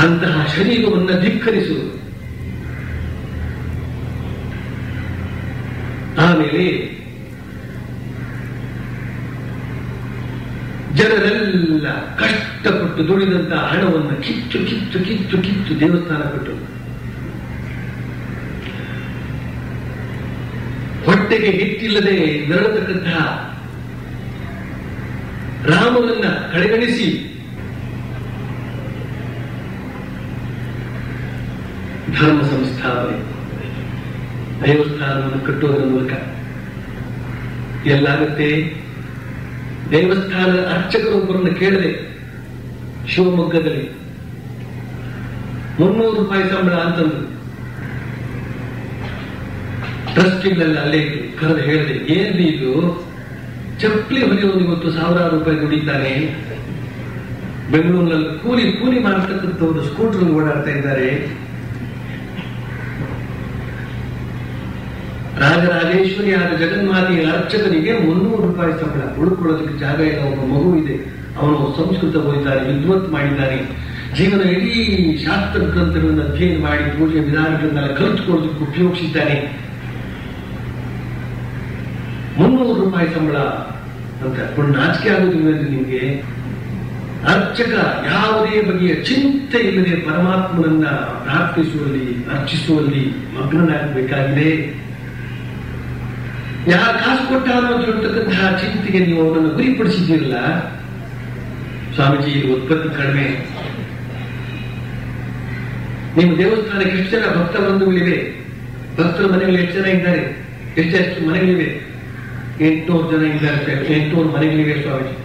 ಅಂತಹ ಶರೀರವನ್ನು ಧಿಕ್ಕರಿಸು. ಆಮೇಲೆ ಜನರೆಲ್ಲ ಕಷ್ಟಪಟ್ಟು ದುಡಿದಂತ ಹಣವನ್ನು ಕಿತ್ತು ಕಿತ್ತು ಕಿತ್ತು ಕಿತ್ತು ದೇವಸ್ಥಾನ ಕಟ್ಟು. ಹೊಟ್ಟೆಗೆ ಹಿಟ್ಟಿಲ್ಲದೆ ನರಳತಕ್ಕಂತಹ ರಾಮನನ್ನ ಕಡೆಗಣಿಸಿ ಧರ್ಮ ಸಂಸ್ಥಾಪನೆ, ದೇವಸ್ಥಾನವನ್ನು ಕಟ್ಟುವುದರ ಮೂಲಕ ಎಲ್ಲಾಗುತ್ತೆ. ದೇವಸ್ಥಾನದ ಅರ್ಚಕರೊಬ್ಬರನ್ನು ಕೇಳಿದೆ, ಶಿವಮೊಗ್ಗದಲ್ಲಿ 300 ರೂಪಾಯಿ ಸಂಬಳ ಅಂತಂದ್ರು. ಟ್ರಸ್ಟಿಗಳೆಲ್ಲ ಅಲ್ಲೇ ಇತ್ತು. ಕರೆದು ಹೇಳಿದೆ, ಏನ್ ಇದು ಚಪ್ಪಲಿ ಹೊಲಿಯೋನು ಇವತ್ತು 1000 ರೂಪಾಯಿ ದುಡಿತಾನೆ. ಬೆಂಗಳೂರಿನಲ್ಲಿ ಕೂಲಿ ಕೂಲಿ ಮಾಡತಕ್ಕಂಥವ್ರು ಸ್ಕೂಟರ್ ಓಡಾಡ್ತಾ ಇದ್ದಾರೆ. ರಾಜರಾಜೇಶ್ವರಿ ಆದ ಜಗನ್ಮಾತೆಯ ಅರ್ಚಕನಿಗೆ 300 ರೂಪಾಯಿ ಸಂಬಳ, ಉಳ್ಕೊಳ್ಳೋದಕ್ಕೆ ಜಾಗ ಇಲ್ಲ. ಒಬ್ಬ ಮಗು ಇದೆ, ಅವನು ಸಂಸ್ಕೃತ ಓದಿದ್ದಾನೆ, ವಿದ್ವತ್ ಮಾಡಿದ್ದಾನೆ, ಜೀವನ ಇಡೀ ಶಾಸ್ತ್ರ ಗ್ರಂಥಗಳನ್ನು ಅಧ್ಯಯನ ಮಾಡಿ ಪೂಜೆ ವಿಧಾನಗಳನ್ನೆಲ್ಲ ಕಲಿತುಕೊಳ್ಳೋದಕ್ಕೆ ಉಪಯೋಗಿಸಿದ್ದಾನೆ. 300 ರೂಪಾಯಿ ಸಂಬಳ ಅಂತ ನಾಚಿಕೆ ಆಗುವುದಿಲ್ಲ ನಿಮಗೆ? ಅರ್ಚಕ ಯಾವುದೇ ಬಗೆಯ ಚಿಂತೆ ಇಲ್ಲದೆ ಪರಮಾತ್ಮನನ್ನ ಪ್ರಾರ್ಥಿಸುವಲ್ಲಿ, ಅರ್ಚಿಸುವಲ್ಲಿ ಮಗ್ನನಾಗಬೇಕಾಗಿದೆ. ಯಾರು ಕಾಸು ಕೊಟ್ಟಾರೋ ಅಂತ ಹೇಳ್ತಕ್ಕಂತಹ ಚಿಂತೆಗೆ ನೀವು ಅವನನ್ನು ಗುರಿಪಡಿಸಿದ್ದೀರಲ್ಲ. ಸ್ವಾಮೀಜಿ, ಉತ್ಪತ್ತಿ ಕಡಿಮೆ. ನಿಮ್ಮ ದೇವಸ್ಥಾನಕ್ಕೆ ಎಷ್ಟು ಜನ ಭಕ್ತ ಬಂಧುಗಳಿವೆ? ಭಕ್ತರ ಮನೆಗಳು ಎಷ್ಟು ಜನ ಇದ್ದಾರೆ? ಎಷ್ಟು ಮನೆಗಳಿವೆ? 800 ಜನ ಇದ್ದಾರೆ. 800 ಮನೆಗಳಿವೆ ಸ್ವಾಮೀಜಿ.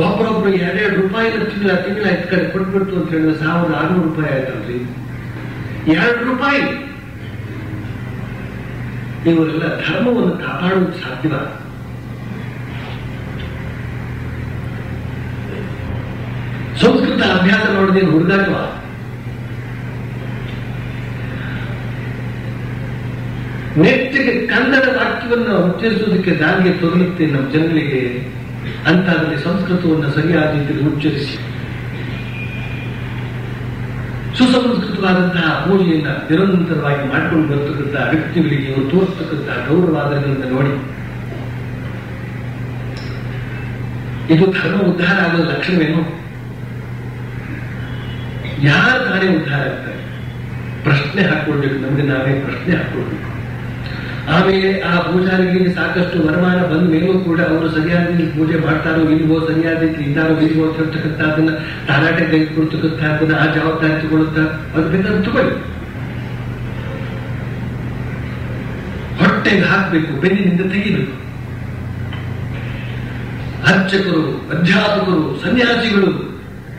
ಒಬ್ಬರೊಬ್ರು 2 ರೂಪಾಯಿ ತಿಂಗಳ ಎತ್ ಕಡೆ ಕೊಟ್ಬಿಡ್ತು ಅಂತ ಹೇಳಿದ್ರೆ 1600 ರೂಪಾಯಿ ಆಯ್ತಲ್ರಿ. 2 ರೂಪಾಯಿ. ಇವರೆಲ್ಲ ಧರ್ಮವನ್ನು ಕಾಪಾಡುವುದು ಸಾಧ್ಯವ? ಸಂಸ್ಕೃತ ಅಭ್ಯಾಸ ಮಾಡೋದೇನು ಹುಡುಗಾಟವ? ನೆಟ್ಟಿಗೆ ಕನ್ನಡ ವಾಕ್ಯವನ್ನು ಉಚ್ಚರಿಸುವುದಕ್ಕೆ ದಾರಿಗೆ ತೊದಲುತ್ತೆ ನಮ್ಮ ಜನಗಳಿಗೆ. ಅಂತಾದರೆ ಸಂಸ್ಕೃತವನ್ನು ಸರಿಯಾದ ರೀತಿಯಲ್ಲಿ ಉಚ್ಚರಿಸಿ ಸುಸಂಸ್ಕೃತವಾದಂತಹ ಪೂಜೆಯನ್ನ ನಿರಂತರವಾಗಿ ಮಾಡಿಕೊಂಡು ಬರ್ತಕ್ಕಂತಹ ವ್ಯಕ್ತಿಗಳಿಗೆ ಇವರು ತೋರಿಸ್ತಕ್ಕಂತಹ ಗೌರವಾದಗಳನ್ನು ನೋಡಿ ಇದು ಧರ್ಮ ಉದ್ಧಾರ ಆಗೋದ ಲಕ್ಷಣವೇನು? ಯಾರು ತಾನೇ ಉದ್ಧಾರ ಆಗ್ತಾರೆ? ಪ್ರಶ್ನೆ ಹಾಕೊಳ್ಬೇಕು, ನಮಗೆ ನಾವೇ ಪ್ರಶ್ನೆ ಹಾಕೊಳ್ಬೇಕು. ಆಮೇಲೆ ಆ ಪೂಜಾರಿಗಳಿಗೆ ಸಾಕಷ್ಟು ವರಮಾನ ಬಂದ ಮೇಲೂ ಕೂಡ ಅವರು ಸರಿಯಾದ ರೀತಿ ಪೂಜೆ ಮಾಡ್ತಾರೋ ಇಲ್ವೋ, ಸರಿಯಾದ ರೀತಿ ಇದ್ದಾರೋ ಇಲ್ವೋ ಅಂತ ಹೇಳ್ತಕ್ಕಂಥದ್ದನ್ನ ತಾರಾಟೆ ತೆಗೆದುಕೊಳ್ತಕ್ಕಂಥದ್ದನ್ನ ಆ ಜವಾಬ್ದಾರಿ ತಗೊಳ್ತಾ ಅದು ಬೇಕಾದ್ರೆ ತಗೊಳ್ಳಿ. ಹೊಟ್ಟೆಗೆ ಹಾಕಬೇಕು, ಬೆನ್ನಿನಿಂದ ತೆಗಿಬೇಕು. ಅರ್ಚಕರು, ಅಧ್ಯಾಪಕರು, ಸನ್ಯಾಸಿಗಳು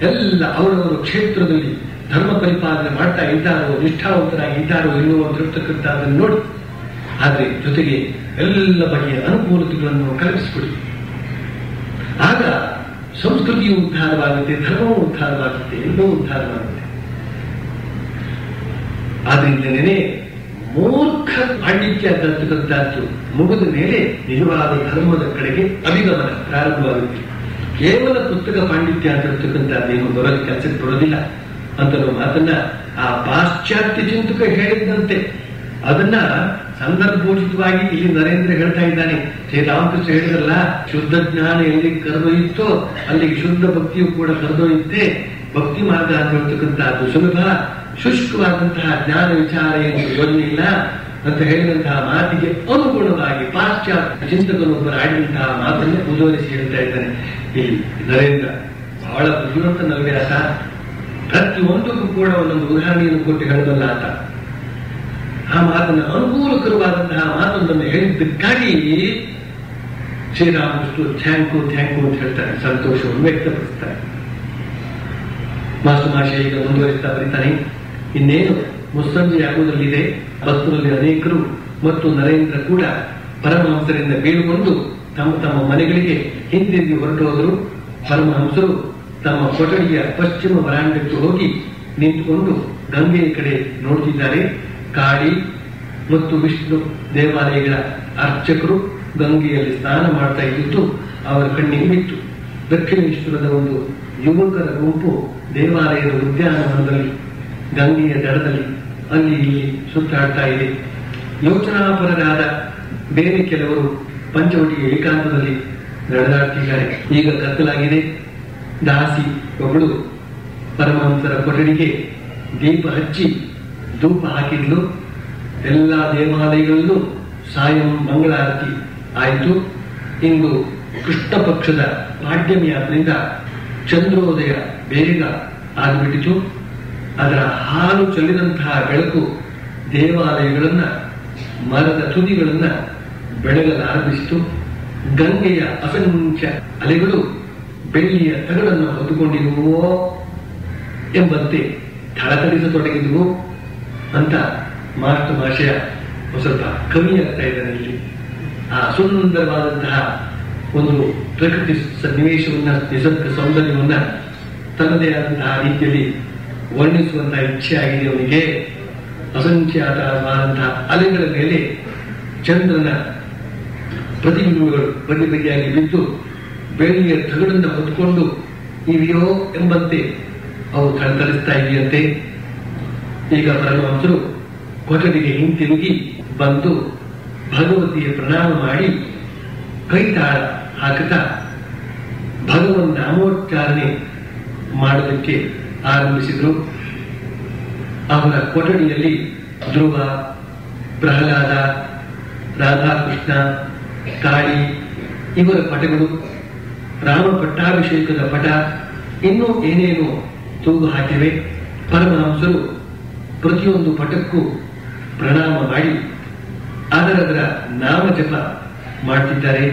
ಎಲ್ಲ ಅವರವರ ಕ್ಷೇತ್ರದಲ್ಲಿ ಧರ್ಮ ಪರಿಪಾಲನೆ ಮಾಡ್ತಾ ಇದ್ದಾರೋ, ನಿಷ್ಠಾವಂತರಾಗಿ ಇದ್ದಾರೋ ಇಲ್ಲವೋ ಅಂತ ಹೇಳ್ತಕ್ಕಂಥದ್ದನ್ನು ನೋಡಿ. ಆದರೆ ಜೊತೆಗೆ ಎಲ್ಲ ಬಗೆಯ ಅನುಕೂಲತೆಗಳನ್ನು ಕಲ್ಪಿಸಿಕೊಡಿ. ಆಗ ಸಂಸ್ಕೃತಿಯು ಉದ್ಧಾರವಾಗುತ್ತೆ, ಧರ್ಮವೂ ಉದ್ಧಾರವಾಗುತ್ತೆ, ಎಲ್ಲವೂ ಉದ್ಧಾರವಾಗುತ್ತೆ. ಆದ್ರಿಂದಲೇ ಮೂರ್ಖ ಪಾಂಡಿತ್ಯ ಅಂತಕ್ಕಂಥದ್ದು ಮುಗಿದ ಮೇಲೆ ನಿಜವಾದ ಧರ್ಮದ ಕಡೆಗೆ ಅಭಿಗಮನ ಪ್ರಾರಂಭವಾಗುತ್ತೆ. ಕೇವಲ ಪುಸ್ತಕ ಪಾಂಡಿತ್ಯ ಅಂತ ಹೇಳ್ತಕ್ಕಂಥದ್ದೇನು ಬರೋದು ಕೆಲಸಕ್ಕೆ ಬರೋದಿಲ್ಲ ಅಂತ ಮಾತನ್ನ ಆ ಪಾಶ್ಚಾತ್ಯ ಚಿಂತಕ ಹೇಳಿದಂತೆ ಅದನ್ನ ಸಂದರ್ಭೋಚಿತವಾಗಿ ಇಲ್ಲಿ ನರೇಂದ್ರ ಹೇಳ್ತಾ ಇದ್ದಾನೆ. ಶ್ರೀರಾಮಕೃಷ್ಣ ಹೇಳಿದ್ರಲ್ಲ, ಶುದ್ಧ ಜ್ಞಾನ ಎಲ್ಲಿ ಕರೆದೊಯ್ಯಿತೋ ಅಲ್ಲಿಗೆ ಶುದ್ಧ ಭಕ್ತಿಯು ಕೂಡ ಕರೆದೊಯ್ಯುತ್ತೆ. ಭಕ್ತಿ ಮಾರ್ಗ ಅಂತ ಹೇಳ್ತಕ್ಕಂಥದ್ದು ಸುಲಭ, ಶುಷ್ಕವಾದಂತಹ ಜ್ಞಾನ ವಿಚಾರ ಏನು ಯೋಜನೆ ಇಲ್ಲ ಅಂತ ಹೇಳಿದಂತಹ ಮಾತಿಗೆ ಅನುಗುಣವಾಗಿ ಪಾಶ್ಚಾತ್ಯ ಚಿಂತಕನೊಬ್ಬರು ಆಡಿದಂತಹ ಮಾತನ್ನು ಮುಂದುವರಿಸಿ ಹೇಳ್ತಾ ಇದ್ದಾನೆ ಇಲ್ಲಿ ನರೇಂದ್ರ. ಬಹಳ ಬುದ್ಧಿವಂತ ನಲ್ವ್ಯಾಸ. ಪ್ರತಿಯೊಂದಕ್ಕೂ ಕೂಡ ಒಂದೊಂದು ಉದಾಹರಣೆಯನ್ನು ಕೊಟ್ಟು ಹೇಳಬಲ್ಲ ಆತ. ಆ ಮಾತನ್ನು ಅನುಕೂಲಕರವಾದಂತಹ ಮಾತೊಂದನ್ನು ಹೇಳಿದ್ದಕ್ಕಾಗಿ ಶ್ರೀರಾಮಕೃಷ್ಣರು ಥ್ಯಾಂಕು ಅಂತ ಹೇಳ್ತಾರೆ, ಸಂತೋಷವನ್ನು ವ್ಯಕ್ತಪಡಿಸ್ತಾರೆ. ಮಾಸ್ಟರ್ ಈಗ ಮುಂದುವರಿಸ್ತಾ ಬರೀತಾನೆ, ಇನ್ನೇನು ಮುಸ್ಸಂಜೆಯಾಗುವುದರಲ್ಲಿದೆ. ಭಕ್ತರಲ್ಲಿ ಅನೇಕರು ಮತ್ತು ನರೇಂದ್ರ ಕೂಡ ಪರಮಹಂಸರಿಂದ ಬೀಳುಕೊಂಡು ತಮ್ಮ ತಮ್ಮ ಮನೆಗಳಿಗೆ ಹಿಂದಿರುಗಿ ಹೊರಟೋದರು. ಪರಮಹಂಸರು ತಮ್ಮ ಕೊಠಡಿಯ ಪಶ್ಚಿಮ ವರಾಂಡಕ್ಕೆ ಹೋಗಿ ನಿಂತುಕೊಂಡು ಗಂಗೆಯ ಕಡೆ ನೋಡುತ್ತಿದ್ದಾರೆ. ಕಾಳಿ ಮತ್ತು ವಿಷ್ಣು ದೇವಾಲಯಗಳ ಅರ್ಚಕರು ಗಂಗೆಯಲ್ಲಿ ಸ್ನಾನ ಮಾಡ್ತಾ ಇದ್ದಿದ್ದು ಅವರ ಕಣ್ಣಿಗೆ ಬಿತ್ತು. ದಕ್ಷಿಣೇಶ್ವರದ ಒಂದು ಯುವಕರ ಗುಂಪು ದೇವಾಲಯದ ಉದ್ಯಾನವನದಲ್ಲಿ ಗಂಗೆಯ ದಡದಲ್ಲಿ ಅಲ್ಲಿ ಇಲ್ಲಿ ಸುತ್ತಾಡ್ತಾ ಇದೆ. ಯೋಚನಾಪರರಾದ ಬೇರೆ ಕೆಲವರು ಪಂಚವಟಿಯ ಏಕಾಂತದಲ್ಲಿ ನಡೆದಾಡ್ತಿದ್ದಾರೆ. ಈಗ ಕತ್ತಲಾಗಿದೆ. ದಾಸಿ ಒಬ್ಬಳು ಪರಮಹಂಸರ ಕೊಠಡಿಗೆ ದೀಪ ಹಚ್ಚಿ ಧೂಪ ಹಾಕಿದ್ಲು. ಎಲ್ಲ ದೇವಾಲಯಗಳಲ್ಲೂ ಸಾಯಂ ಮಂಗಳಾರತಿ ಆಯಿತು. ಇಂದು ಕೃಷ್ಣ ಪಕ್ಷದ ಪಾಡ್ಯಮಿ ಆದ್ರಿಂದ ಚಂದ್ರೋದಯ ಬೇಗ ಆಗಿಬಿಟ್ಟಿತು. ಅದರ ಹಾಲು ಚೆಲ್ಲಿದಂತಹ ಬೆಳಕು ದೇವಾಲಯಗಳನ್ನ, ಮರದ ತುದಿಗಳನ್ನ ಬೆಳಗಲಾರಂಭಿಸಿತು. ಗಂಗೆಯ ಅಸಂಖ್ಯ ಅಲೆಗಳು ಬೆಳ್ಳಿಯ ತಗಡನ್ನು ಹೊತ್ತುಕೊಂಡಿರುವೋ ಎಂಬಂತೆ ಥಳಥಳಿಸತೊಡಗಿದುವು ಅಂತ ಮಾಸ್ಟರ್ ಭಾಷೆಯ ಸ್ವಲ್ಪ ಕವಿಯಾಗ್ತಾ ಇದ್ದಾನೆ ಇಲ್ಲಿ. ಆ ಸುಂದರವಾದಂತಹ ಒಂದು ಪ್ರಕೃತಿ ಸನ್ನಿವೇಶವನ್ನ, ನಿಸರ್ಗ ಸೌಂದರ್ಯವನ್ನ ತನ್ನದೇ ಆದಂತಹ ರೀತಿಯಲ್ಲಿ ವರ್ಣಿಸುವಂತಹ ಇಚ್ಛೆ ಆಗಿದೆ ಅವನಿಗೆ. ಅಸಂಖ್ಯಾತವಾದಂತಹ ಅಲೆಗಳ ಮೇಲೆ ಚಂದ್ರನ ಪ್ರತಿಬಿಂಬಗಳು ಬಗೆಯಾಗಿ ಬಿದ್ದು ಬೆಳ್ಳಿಯ ತಗಡನ್ನು ಹೊತ್ಕೊಂಡು ಇವೆಯೋ ಎಂಬಂತೆ ಅವು ಥಳಥಳಿಸ್ತಾ ಇದೆಯಂತೆ. ಈಗ ಪರಮಹಂಸರು ಕೊಠಡಿಗೆ ಹಿಂತಿರುಗಿ ಬಂದು ಭಗವತಿಯ ಪ್ರಣಾಮ ಮಾಡಿ ಕೈತಾಳ ಹಾಕುತ್ತಾ ಭಗವನ್ ನಾಮೋಚ್ಚಾರಣೆ ಮಾಡೋದಕ್ಕೆ ಆರಂಭಿಸಿದರು. ಅವರ ಕೊಠಡಿಯಲ್ಲಿ ಧ್ರುವ, ಪ್ರಹ್ಲಾದ, ರಾಧಾಕೃಷ್ಣ, ಕಾಳಿ ಇವರ ಪಟಗಳು, ರಾಮ ಪಟ್ಟಾಭಿಷೇಕದ ಪಟ, ಇನ್ನೂ ಏನೇನು ತೂಗು ಹಾಕಿವೆ. ಪರಮಹಂಸರು ಪ್ರತಿಯೊಂದು ಪಟಕ್ಕೂ ಪ್ರಣಾಮ ಮಾಡಿ ಅದರ ನಾಮ ಜಪ ಮಾಡ್ತಿದ್ದಾರೆ.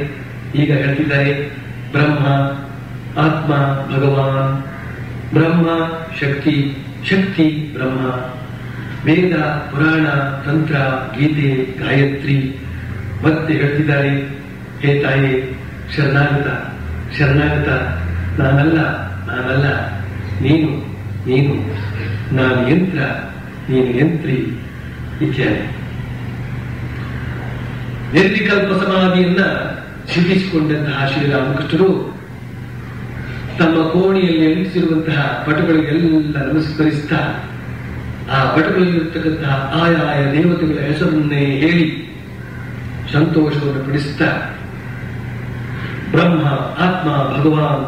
ಈಗ ಹೇಳ್ತಿದ್ದಾರೆ, ಬ್ರಹ್ಮ ಆತ್ಮ ಭಗವಾನ್, ಬ್ರಹ್ಮ ಶಕ್ತಿ, ಶಕ್ತಿ ಬ್ರಹ್ಮ, ವೇದ ಪುರಾಣ ತಂತ್ರ ಗೀತೆ ಗಾಯತ್ರಿ. ಮತ್ತೆ ಹೇಳ್ತಿದ್ದಾರೆ, ಹೇ ತಾಯಿ ಶರಣಾಗತ ಶರಣಾಗತ, ನಾನಲ್ಲ ನಾನಲ್ಲ, ನೀನು ನೀನು, ನಾನು ಯಂತ್ರ ನೀನು ಯಂತ್ರಿ ಇತ್ಯಾದಿ. ನಿರ್ವಿಕಲ್ಪ ಸಮಾಧಿಯನ್ನ ಸಿದ್ಧಿಸಿಕೊಂಡಂತಹ ಶ್ರೀರಾಮಕೃಷ್ಣರು ತಮ್ಮ ಕೋಣೆಯಲ್ಲಿ ಇರಿಸಿರುವಂತಹ ಪಟಗಳಿಗೆಲ್ಲ ನಮಸ್ಕರಿಸ್ತಾ ಆ ಪಟಗಳಲ್ಲಿರತಕ್ಕಂತಹ ಆಯಾಯ ದೇವತೆಗಳ ಹೆಸರನ್ನೇ ಹೇಳಿ ಸಂತೋಷವನ್ನು ಪಡಿಸುತ್ತಾ ಬ್ರಹ್ಮ ಆತ್ಮ ಭಗವಾನ್,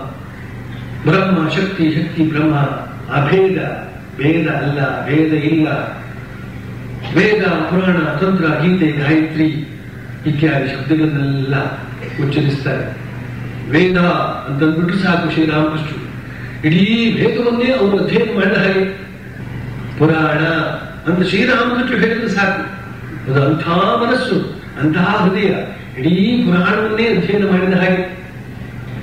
ಬ್ರಹ್ಮ ಶಕ್ತಿ, ಶಕ್ತಿ ಬ್ರಹ್ಮ, ಅಭೇದ, ಭೇದ ಅಲ್ಲ, ಭೇದ ಇಲ್ಲ, ವೇದ ಪುರಾಣ ತಂತ್ರ ಗೀತೆ ಗಾಯತ್ರಿ ಇತ್ಯಾದಿ ಶಬ್ದಗಳನ್ನೆಲ್ಲ ಉಚ್ಚರಿಸ್ತಾರೆ. ವೇದ ಅಂತಂದ್ಬಿಟ್ರು ಸಾಕು ಶ್ರೀರಾಮಕೃಷ್ಣರು, ಇಡೀ ವೇದವನ್ನೇ ಅವರು ಅಧ್ಯಯನ ಮಾಡಿದ ಹಾಗೆ. ಪುರಾಣ ಅಂತ ಶ್ರೀರಾಮಕೃಷ್ಣರು ಹೇಳಿದ್ರೆ ಸಾಕು, ಅದು ಅಂಥ ಮನಸ್ಸು, ಅಂತಹ ಹೃದಯ, ಇಡೀ ಪುರಾಣವನ್ನೇ ಅಧ್ಯಯನ ಮಾಡಿದ ಹಾಗೆ.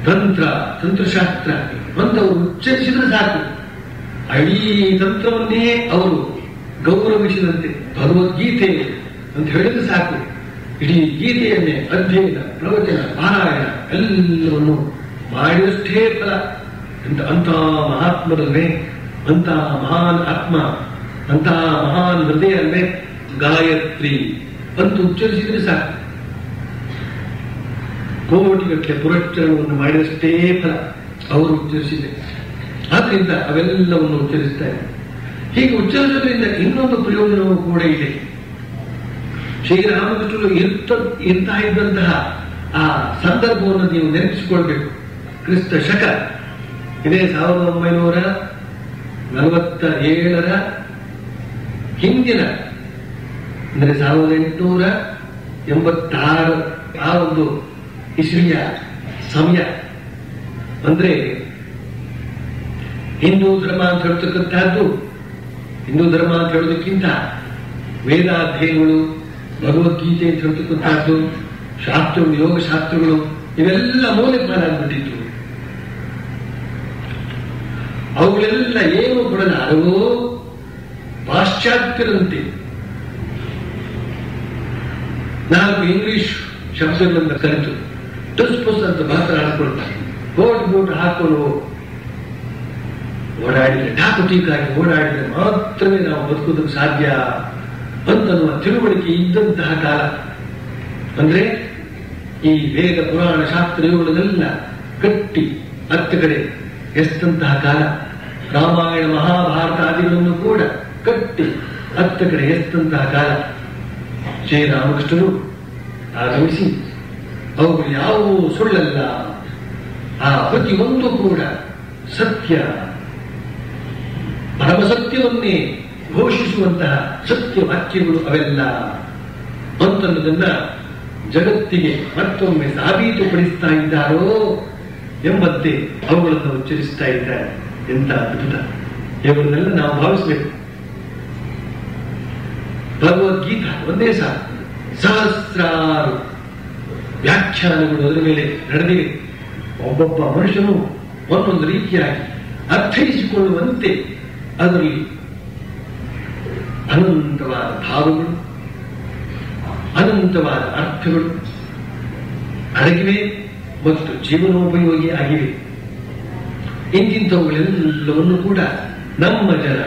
ತಂತ್ರ, ತಂತ್ರಶಾಸ್ತ್ರ ಅಂತ ಅವರು ಉಚ್ಚರಿಸಿದ್ರೆ ಸಾಕು, ಇಡೀ ತಂತ್ರವನ್ನೇ ಅವರು ಗೌರವಿಸಿದಂತೆ. ಭಗವದ್ಗೀತೆ ಅಂತ ಹೇಳಿದ್ರೆ ಸಾಕು, ಇಡೀ ಗೀತೆಯನ್ನೇ ಅಧ್ಯಯನ, ಪ್ರವಚನ, ಪಾರಾಯಣ ಎಲ್ಲವನ್ನು ಮಾಡಿದಷ್ಟೇ ಫಲ. ಅಂತ ಮಹಾತ್ಮರಲ್ವೇ, ಅಂತಹ ಮಹಾನ್ ಆತ್ಮ, ಅಂತಹ ಮಹಾನ್ ಹೃದಯ ಅಲ್ವೇ ಗಾಯತ್ರಿ ಅಂತ ಉಚ್ಚರಿಸಿದ್ರೆ ಸಾಕು. ಕೋಟಿಗಟ್ಟಲೆ ಪುರಶ್ಚರಣವನ್ನು ಮಾಡಿದಷ್ಟೇ ಫಲ ಅವರು ಉಚ್ಚರಿಸಿದೆ. ಆದ್ರಿಂದ ಅವೆಲ್ಲವನ್ನು ಉಚ್ಚರಿಸ್ತಾರೆ. ಹೀಗೆ ಉಚ್ಚರಿಸೋದ್ರಿಂದ ಇನ್ನೊಂದು ಪ್ರಯೋಜನವೂ ಕೂಡ ಇದೆ. ಶ್ರೀರಾಮಕೃಷ್ಣರು ಇರ್ತಾ ಇದ್ದಂತಹ ಆ ಸಂದರ್ಭವನ್ನು ನೀವು ನೆನಪಿಸಿಕೊಳ್ಬೇಕು. ಕ್ರಿಸ್ತ ಶಕ ಇದೇ 1947ರ ಹಿಂದಿನ, ಅಂದರೆ 1886 ಆ ಒಂದು ಇಸ್ವಿಯ ಸಮಯ. ಅಂದ್ರೆ ಹಿಂದೂ ಧರ್ಮ ಅಂತ ಹೇಳ್ತಕ್ಕಂಥದ್ದು, ಹಿಂದೂ ಧರ್ಮ ಅಂತ ಹೇಳೋದಕ್ಕಿಂತ ವೇದಾಧ್ಯಯನಗಳು, ಭಗವದ್ಗೀತೆ ಅಂತ ಹೇಳ್ತಕ್ಕಂಥದ್ದು, ಶಾಸ್ತ್ರಗಳು, ಯೋಗ ಶಾಸ್ತ್ರಗಳು ಇವೆಲ್ಲ ಮೌಲ್ಯಪಾಲಾಗ್ಬಿಟ್ಟಿತ್ತು. ಅವುಗಳೆಲ್ಲ ಏನು ಕೊಡಲಾರವೋ ಪಾಶ್ಚಾತ್ಯರಂತೆ 4 ಇಂಗ್ಲಿಷ್ ಶಬ್ದಗಳನ್ನು ಕಲಿತು ಟುಸ್ ಪುಸ್ ಅಂತ ಮಾತನಾಡಿಕೊಳ್ತಾರೆ. ಬೋಟ್ ಹಾಕೊಂಡು ಓಡಾಡಿದ್ರೆ, ಠಾಕುಟೀಕಾಗಿ ಓಡಾಡಿದ್ರೆ ಮಾತ್ರವೇ ನಾವು ಬದುಕೋದಕ್ಕೆ ಸಾಧ್ಯ ಅಂತನ್ನುವ ತಿಳುವಳಿಕೆ ಇದ್ದಂತಹ ಕಾಲ. ಅಂದ್ರೆ ಈ ವೇದ ಪುರಾಣ ಶಾಸ್ತ್ರ ಇವುಗಳನ್ನೆಲ್ಲ ಕಟ್ಟಿ ಅತ್ತ ಕಡೆ ಎಸ್ತಂತಹ ಕಾಲ. ರಾಮಾಯಣ ಮಹಾಭಾರತ ಆದಿಗಳನ್ನು ಕೂಡ ಕಟ್ಟಿ ಅತ್ತ ಕಡೆ ಎಸ್ತಂತಹ ಕಾಲ. ಶ್ರೀರಾಮಕೃಷ್ಣರು ಆಗಮಿಸಿ ಅವುಗಳು ಯಾವುವು ಸುಳ್ಳಲ್ಲ, ಆ ಪ್ರತಿಯೊಂದು ಕೂಡ ಸತ್ಯ, ಪರಮಸತ್ಯವನ್ನೇ ಘೋಷಿಸುವಂತಹ ಸತ್ಯ ವಾಕ್ಯಗಳು ಅವೆಲ್ಲ ಅಂತನ್ನೋದನ್ನ ಜಗತ್ತಿಗೆ ಮತ್ತೊಮ್ಮೆ ಸಾಬೀತುಪಡಿಸ್ತಾ ಇದ್ದಾರೋ ಎಂಬಂತೆ ಅವುಗಳನ್ನು ಉಚ್ಚರಿಸ್ತಾ ಇದ್ದಾರೆ. ಎಂತ ಅದ್ಭುತ! ಇವುಗಳನ್ನೆಲ್ಲ ನಾವು ಭಾವಿಸಬೇಕು. ಭಗವದ್ಗೀತಾ ಒಂದೇ ಸಹಸ್ರಾರು ವ್ಯಾಖ್ಯಾನಗಳು ಅದರ ಮೇಲೆ ನಡೆದಿವೆ. ಒಬ್ಬೊಬ್ಬ ಮನುಷ್ಯನು ಒಂದೊಂದು ರೀತಿಯಾಗಿ ಅರ್ಥೈಸಿಕೊಳ್ಳುವಂತೆ ಅದರಲ್ಲಿ ಅನಂತವಾದ ಭಾವಗಳು, ಅನಂತವಾದ ಅರ್ಥಗಳು ಅಡಗಿವೆ ಮತ್ತು ಜೀವನೋಪಯೋಗಿ ಆಗಿವೆ. ಇಂತಿಂಥವುಗಳೆಲ್ಲವನ್ನು ಕೂಡ ನಮ್ಮ ಜನ,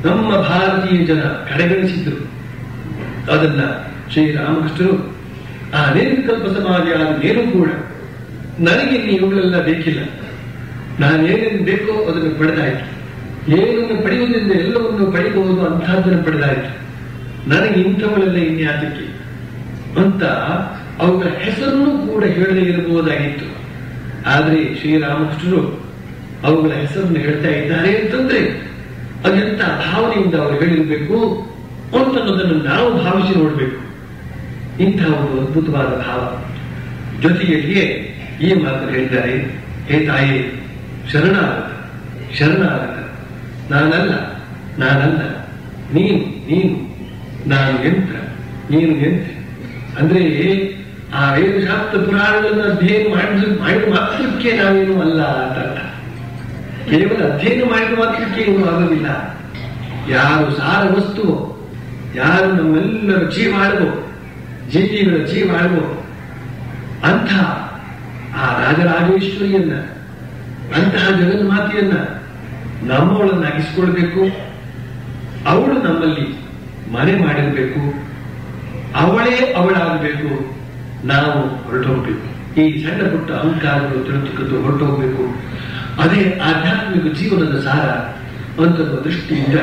ನಮ್ಮ ಭಾರತೀಯ ಜನ ಕಡೆಗಣಿಸಿದ್ದರು. ಅದನ್ನ ಶ್ರೀರಾಮಕೃಷ್ಣರು ಆ ನಿರ್ವಿಕಲ್ಪ ಸಮಾಧಿ ಆದನೇನು ಕೂಡ ನನಗೆ ಇವುಗಳೆಲ್ಲ ಬೇಕಿಲ್ಲ, ನಾನೇನೇನು ಬೇಕೋ ಅದನ್ನು ಪಡೆದಾಯಿತು, ಏನನ್ನು ಪಡೆಯುವುದರಿಂದ ಎಲ್ಲವನ್ನು ಪಡೆಯಬಹುದು ಅಂತಹದ್ದನ್ನು ಪಡೆದಾಯಿತು, ನನಗೆ ಇಂಥವುಗಳೆಲ್ಲ ಇನ್ಯಾತಕ್ಕೆ ಅಂತ ಅವುಗಳ ಹೆಸರನ್ನು ಕೂಡ ಹೇಳದೇ ಇರಬಹುದಾಗಿತ್ತು. ಆದರೆ ಶ್ರೀರಾಮಕೃಷ್ಣರು ಅವುಗಳ ಹೆಸರನ್ನು ಹೇಳ್ತಾ ಇದ್ದಾರೆ ಅಂತಂದ್ರೆ ಅದೆಂತ ಭಾವನೆಯಿಂದ ಅವರು ಹೇಳಿರಬೇಕು ಅಂತನ್ನೋದನ್ನು ನಾವು ಭಾವಿಸಿ ನೋಡಬೇಕು. ಇಂತಹ ಒಂದು ಅದ್ಭುತವಾದ ಭಾವ ಜೊತೆಗೆ ಈ ಮಾತನ್ನು ಹೇಳಿದ್ದಾರೆ. ಹೇ ತಾಯಿ, ಶರಣಾಗತ ಶರಣಾಗತ, ನಾನಲ್ಲ ನಾನಲ್ಲ, ನೀನು ನೀನು, ನಾನು ಯಂತ್ರ ನೀನು ಯಂತ್ರ. ಅಂದ್ರೆ ಆ ವೇದಶಾಸ್ತ್ರ ಪುರಾಣಗಳನ್ನು ಅಧ್ಯಯನ ಮಾಡಿದ ಮಾತ್ರಕ್ಕೆ ನಾವೇನು ಅಲ್ಲ ಅಂತ ಅರ್ಥ. ಕೇವಲ ಅಧ್ಯಯನ ಮಾಡಿದ ಮಾತ್ರಕ್ಕೆ ಏನು ಆಗೋದಿಲ್ಲ. ಯಾರು ಸಾರ ವಸ್ತುವೋ, ಯಾರು ನಮ್ಮೆಲ್ಲರ ಜೀವಾಳುವೋ, ಜೀವಿಗಳ ಜೀವಾಳುವೋ ಅಂಥ ಆ ರಾಜರಾಜೇಶ್ವರಿಯನ್ನ, ಅಂತಹ ಜಗನ್ಮಾತೆಯನ್ನ ನಮ್ಮವಳನ್ನಾಗಿಸಿಕೊಳ್ಬೇಕು. ಅವಳು ನಮ್ಮಲ್ಲಿ ಮನೆ ಮಾಡಿರಬೇಕು, ಅವಳೇ ಅವಳಾಗಬೇಕು. ನಾವು ಹೊರಟೋಗ್ಬೇಕು. ಈ ಸಣ್ಣ ಪುಟ್ಟ ಅಹಂಕಾರಗಳು ತಿಳಿದುಕೊಂಡು ಹೊರಟೋಗ್ಬೇಕು. ಅದೇ ಆಧ್ಯಾತ್ಮಿಕ ಜೀವನದ ಸಾರ ಅಂತ ದೃಷ್ಟಿಯಿಂದ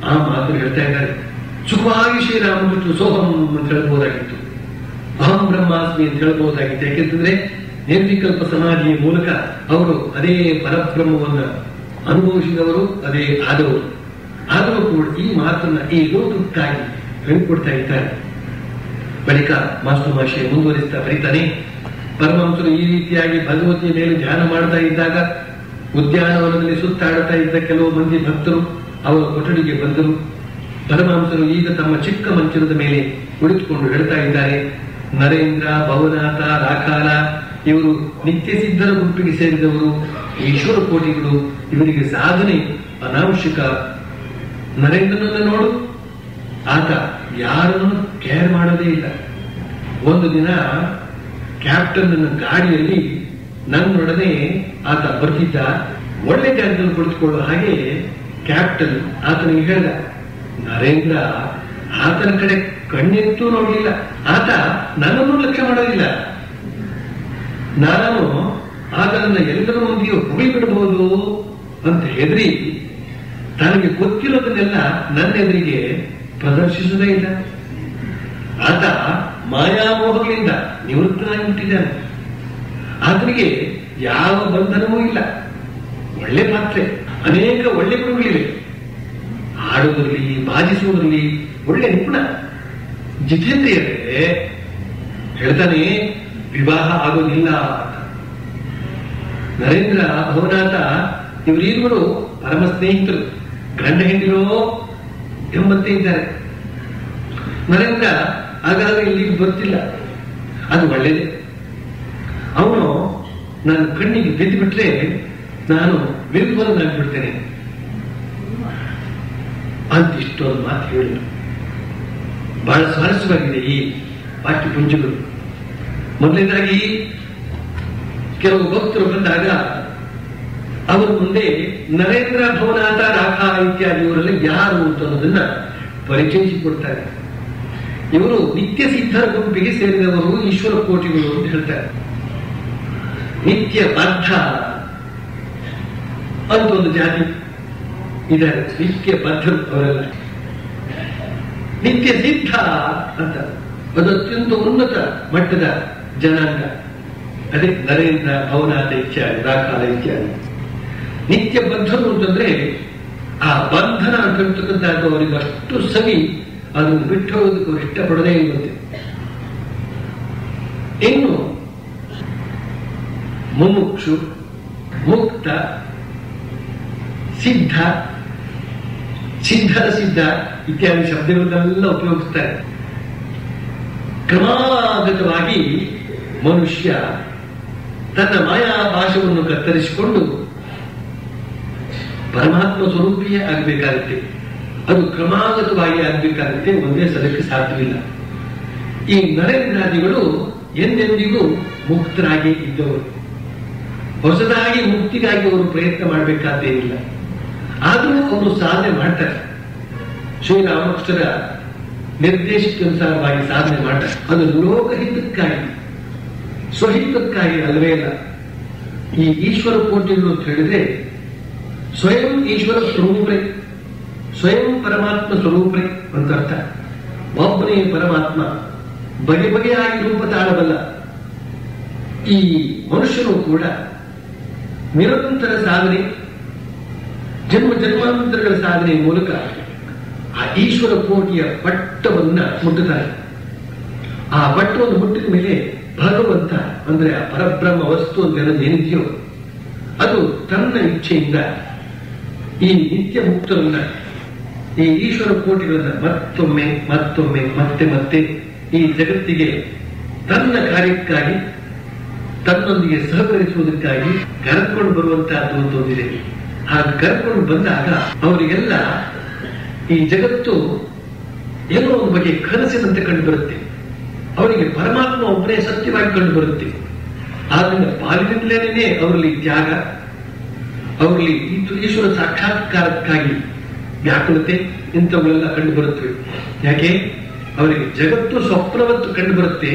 ಆ ಮಾತು ಹೇಳ್ತಾ ಇದ್ದಾರೆ. ಸುಖವಾಗಿ ಶ್ರೀರಾಮಕೃಷ್ಣ ಸೋಹಂ ಅಂತ ಹೇಳ್ಬೋದಾಗಿತ್ತು, ಅಹಂ ಬ್ರಹ್ಮಾಸ್ಮಿ ಅಂತ ಹೇಳ್ಬೋದಾಗಿತ್ತು. ಯಾಕೆಂತಂದ್ರೆ ನಿರ್ವಿಕಲ್ಪ ಸಮಾಧಿಯ ಮೂಲಕ ಅವರು ಅದೇ ಪರಬ್ರಹ್ಮವನ್ನು ಅನುಭವಿಸಿದವರು, ಅದೇ ಆದವರು. ಆದರೂ ಕೂಡ ಈ ಮಾತನ್ನ ಈ ಲೋಕಕ್ಕಾಗಿ ಹೇಳಿಕೊಡ್ತಾ ಇದ್ದಾರೆ. ಬಳಿಕ ಮಾಸ್ಟರ್ ಮಹರ್ಷಿ ಮುಂದುವರಿಸ್ತಾ ಬರೀತಾನೆ, ಪರಮಹಂಸರು ಈ ರೀತಿಯಾಗಿ ಭಗವತಿಯ ಮೇಲೆ ಧ್ಯಾನ ಮಾಡ್ತಾ ಇದ್ದಾಗ ಉದ್ಯಾನವನದಲ್ಲಿ ಸುತ್ತಾಡುತ್ತಾ ಇದ್ದ ಕೆಲವು ಮಂದಿ ಭಕ್ತರು ಅವರ ಕೊಠಡಿಗೆ ಬಂದರು. ಪರಮಹಂಸರು ಈಗ ತಮ್ಮ ಚಿಕ್ಕ ಮಂಚದ ಮೇಲೆ ಕುಳಿತುಕೊಂಡು ಹೇಳ್ತಾ ಇದ್ದಾರೆ. ನರೇಂದ್ರ, ಭವನಾಥ, ರಾಖಾಲ ಇವರು ನಿತ್ಯ ಸಿದ್ಧರ ಗುಂಪಿಗೆ ಸೇರಿದವರು, ಈಶ್ವರ ಕೋಟಿಗಳು, ಇವರಿಗೆ ಸಾಧನೆ ಅನಾವಶ್ಯಕ. ನರೇಂದ್ರನನ್ನು ನೋಡು, ಆತ ಯಾರನ್ನು ಕೇರ್ ಮಾಡೋದೇ ಇಲ್ಲ. ಒಂದು ದಿನ ಕ್ಯಾಪ್ಟನ್ ಗಾಡಿಯಲ್ಲಿ ನನ್ನೊಡನೆ ಆತ ಬರ್ತಿದ್ದ. ಒಳ್ಳೆ ಜಾಗದಲ್ಲಿ ಕುಳಿತುಕೊಳ್ಳುವ ಹಾಗೆ ಕ್ಯಾಪ್ಟನ್ ಆತನಿಗೆ ಹೇಳಿದ. ನರೇಂದ್ರ ಆತನ ಕಡೆ ಕಣ್ಣೆತ್ತೂ ನೋಡಲಿಲ್ಲ. ಆತ ನನ್ನನ್ನು ಲಕ್ಷ್ಯ ಮಾಡೋದಿಲ್ಲ. ನಾನು ಆತನನ್ನ ಎಲ್ಲರ ಮುಂದೆಯೂ ಹೊಗಳಿಬಿಡಬಹುದು ಅಂತ ಹೆದರಿ ತನಗೆ ಗೊತ್ತಿರೋದನ್ನೆಲ್ಲ ನನ್ನ ಎದುರಿಗೆ ಪ್ರದರ್ಶಿಸುವುದೇ ಇಲ್ಲ. ಆತ ಮಾಯಾಮೋಹಗಳಿಂದ ನಿವೃತ್ತನಾಗಿಬಿಟ್ಟಿದ್ದಾನೆ. ಆತನಿಗೆ ಯಾವ ಬಂಧನವೂ ಇಲ್ಲ. ಒಳ್ಳೆ ಪಾತ್ರೆ, ಅನೇಕ ಒಳ್ಳೆ ಗುಣಗಳಿವೆ. ಹಾಡುವುದರಲ್ಲಿ, ಬಾಜಿಸುವುದರಲ್ಲಿ ಒಳ್ಳೆ ನಿಪುಣ. ಜಿತೇಂದ್ರಿಯರೇ ಹೇಳ್ತಾನೆ, ವಿವಾಹ ಆಗೋದಿಲ್ಲ. ನರೇಂದ್ರ ಭವನಾಥ ಇವರಿಬ್ಬರು ಪರಮ ಸ್ನೇಹಿತರು, ಗಂಡ ಹೆಂಡಿರೋ ಎಂಬಂತೆ ಇದ್ದಾರೆ. ನರೇಂದ್ರ ಹಾಗಾದ್ರೆ ಇಲ್ಲಿಗೆ ಬರ್ತಿಲ್ಲ, ಅದು ಒಳ್ಳೇದೇ. ಅವನು ನನ್ನ ಕಣ್ಣಿಗೆ ಬಿದ್ದು ಬಿಟ್ರೆ ನಾನು ವಿರುದ್ಧನಾಗ್ಬಿಡ್ತೇನೆ ಅಂತ ಇಷ್ಟೊಂದು ಮಾತು ಹೇಳಿದ್ರು. ಬಹಳ ಸ್ವಾರಸ್ಯವಾಗಿದೆ ಈ ವಾಕ್ಯ ಪುಂಜಗಳು. ಮೊದಲನೇದಾಗಿ ಕೆಲವು ಭಕ್ತರು ಬಂದಾಗ ಅವರ ಮುಂದೆ ನರೇಂದ್ರ ಭವನಾಥ ರಾಖಾ ಇತ್ಯಾದಿಯವರಲ್ಲಿ ಯಾರು ಅಂತ ಅನ್ನೋದನ್ನ ಪರಿಚಯಿಸಿಕೊಡ್ತಾರೆ. ಇವರು ನಿತ್ಯ ಸಿದ್ಧರ ಗುಂಪಿಗೆ ಸೇರಿದವರು, ಈಶ್ವರ ಕೋಟಿಗಳು ಅಂತ ಹೇಳ್ತಾರೆ. ನಿತ್ಯ ಬದ್ಧ ಅಂತ ಒಂದು ಜಾತಿ ಇದ್ದಾರೆ, ನಿತ್ಯ ಬದ್ಧರು ಅವರೆಲ್ಲ. ನಿತ್ಯ ಸಿದ್ಧ ಅಂತ ಅದು ಅತ್ಯಂತ ಉನ್ನತ ಮಟ್ಟದ ಜನಾಂಗ. ಅದೇ ನರೇಂದ್ರ ಭವನಾಥ ಇತ್ಯಾದಿ, ರಾಖಾಲ ಇತ್ಯಾದಿ. ನಿತ್ಯ ಬದ್ಧರು ಅಂತಂದ್ರೆ ಆ ಬಂಧನ ಅಂತಕ್ಕಂಥದ್ದು ಅವರಿಗೆ ಅಷ್ಟು ಸವಿ, ಅದನ್ನು ಬಿಟ್ಟು ಹೋಗೋದಕ್ಕೆ ಅವರು ಇಷ್ಟಪಡದೇ ಇರುವಂತೆ. ಇನ್ನು ಮುಮುಕ್ಷು, ಮುಕ್ತ, ಸಿದ್ಧ, ಸಿದ್ಧರ ಸಿದ್ಧ ಇತ್ಯಾದಿ ಶಬ್ದಗಳನ್ನೆಲ್ಲ ಉಪಯೋಗಿಸ್ತಾರೆ. ಕ್ರಮಾಗತವಾಗಿ ಮನುಷ್ಯ ತನ್ನ ಮಾಯಾಭಾಷವನ್ನು ಕತ್ತರಿಸಿಕೊಂಡು ಪರಮಾತ್ಮ ಸ್ವರೂಪಿಯೇ ಆಗಬೇಕಾಗುತ್ತೆ. ಅದು ಕ್ರಮಾಗತವಾಗಿ ಆಗಬೇಕಾಗುತ್ತೆ, ಒಂದೇ ಸಲಕ್ಕೆ ಸಾಧ್ಯವಿಲ್ಲ. ಈ ನರೇಂದ್ರಾದಿಗಳು ಎಂದೆಂದಿಗೂ ಮುಕ್ತರಾಗಿ ಇದ್ದವರು, ಹೊಸದಾಗಿ ಮುಕ್ತಿಗಾಗಿ ಅವರು ಪ್ರಯತ್ನ ಮಾಡಬೇಕಾದ್ದೇನಿಲ್ಲ. ಆದರೂ ಅವರು ಸಾಧನೆ ಮಾಡ್ತಾರೆ. ಶ್ರೀರಾಮಕೃಷ್ಣರ ನಿರ್ದೇಶಿತನುಸಾರವಾಗಿ ಸಾಧನೆ ಮಾಡ್ತಾರೆ. ಅದು ಲೋಕಹಿತಕ್ಕಾಗಿ, ಸ್ವಹಿತಕ್ಕಾಗಿ ಅಲ್ಲವೇ ಇಲ್ಲ. ಈ ಈಶ್ವರ ಕೋಟಿಗಳು ಅಂತ ಹೇಳಿದ್ರೆ ಸ್ವಯಂ ಈಶ್ವರ ಸ್ವರೂಪರೇ, ಸ್ವಯಂ ಪರಮಾತ್ಮ ಸ್ವರೂಪರೇ ಅಂತ ಅರ್ಥ. ಒಬ್ಬನೇ ಪರಮಾತ್ಮ ಬಗೆ ಬಗೆಯಾಗಿ ರೂಪ ತಾಳಬಲ್ಲ. ಈ ಮನುಷ್ಯನು ಕೂಡ ನಿರಂತರ ಸಾಧನೆ, ಜನ್ಮ ಜನ್ಮಾಂತರಗಳ ಸಾಧನೆಯ ಮೂಲಕ ಆ ಈಶ್ವರ ಕೋಟಿಯ ಪಟ್ಟವನ್ನ ಮುಟ್ಟುತ್ತಾರೆ. ಆ ಪಟ್ಟವನ್ನು ಮುಟ್ಟಿದ ಮೇಲೆ ಭಗವಂತ ಅಂದ್ರೆ ಆ ಪರಬ್ರಹ್ಮ ವಸ್ತು ಅಂತ ಏನಿದೆಯೋ ಅದು ತನ್ನ ಇಚ್ಛೆಯಿಂದ ಈ ನಿತ್ಯ ಮುಕ್ತರನ್ನ, ಈ ಈಶ್ವರ ಕೋಟಿಗಳನ್ನ ಮತ್ತೊಮ್ಮೆ ಮತ್ತೊಮ್ಮೆ ಮತ್ತೆ ಮತ್ತೆ ಈ ಜಗತ್ತಿಗೆ ತನ್ನ ಕಾರ್ಯಕ್ಕಾಗಿ, ತನ್ನೊಂದಿಗೆ ಸಹಕರಿಸುವುದಕ್ಕಾಗಿ ಕರೆದುಕೊಂಡು ಬರುವಂತಹದ್ದು ಒಂದಿದೆ. ಹಾಗೆ ಕರೆದುಕೊಂಡು ಬಂದಾಗ ಅವರಿಗೆಲ್ಲ ಈ ಜಗತ್ತು ಏನೋ ಒಂದು ಬಗೆ ಕನಸಿನಂತೆ ಕಂಡು ಬರುತ್ತೆ. ಅವರಿಗೆ ಪರಮಾತ್ಮ ಒಬ್ಬನೇ ಸತ್ಯವಾಗಿ ಕಂಡು ಬರುತ್ತೆ. ಆದ್ರಿಂದ ಪಾಲಿನಿಂದಲೇನೇ ಅವರಲ್ಲಿ ತ್ಯಾಗ, ಅವರಲ್ಲಿ ಈಶ್ವರ ಸಾಕ್ಷಾತ್ಕಾರಕ್ಕಾಗಿ ವ್ಯಾಕುಲತೆ ಇಂಥವುಗಳೆಲ್ಲ ಕಂಡು ಬರುತ್ತವೆ. ಯಾಕೆ ಅವರಿಗೆ ಜಗತ್ತು ಸ್ವಪ್ನವತ್ತು ಕಂಡು ಬರುತ್ತೆ,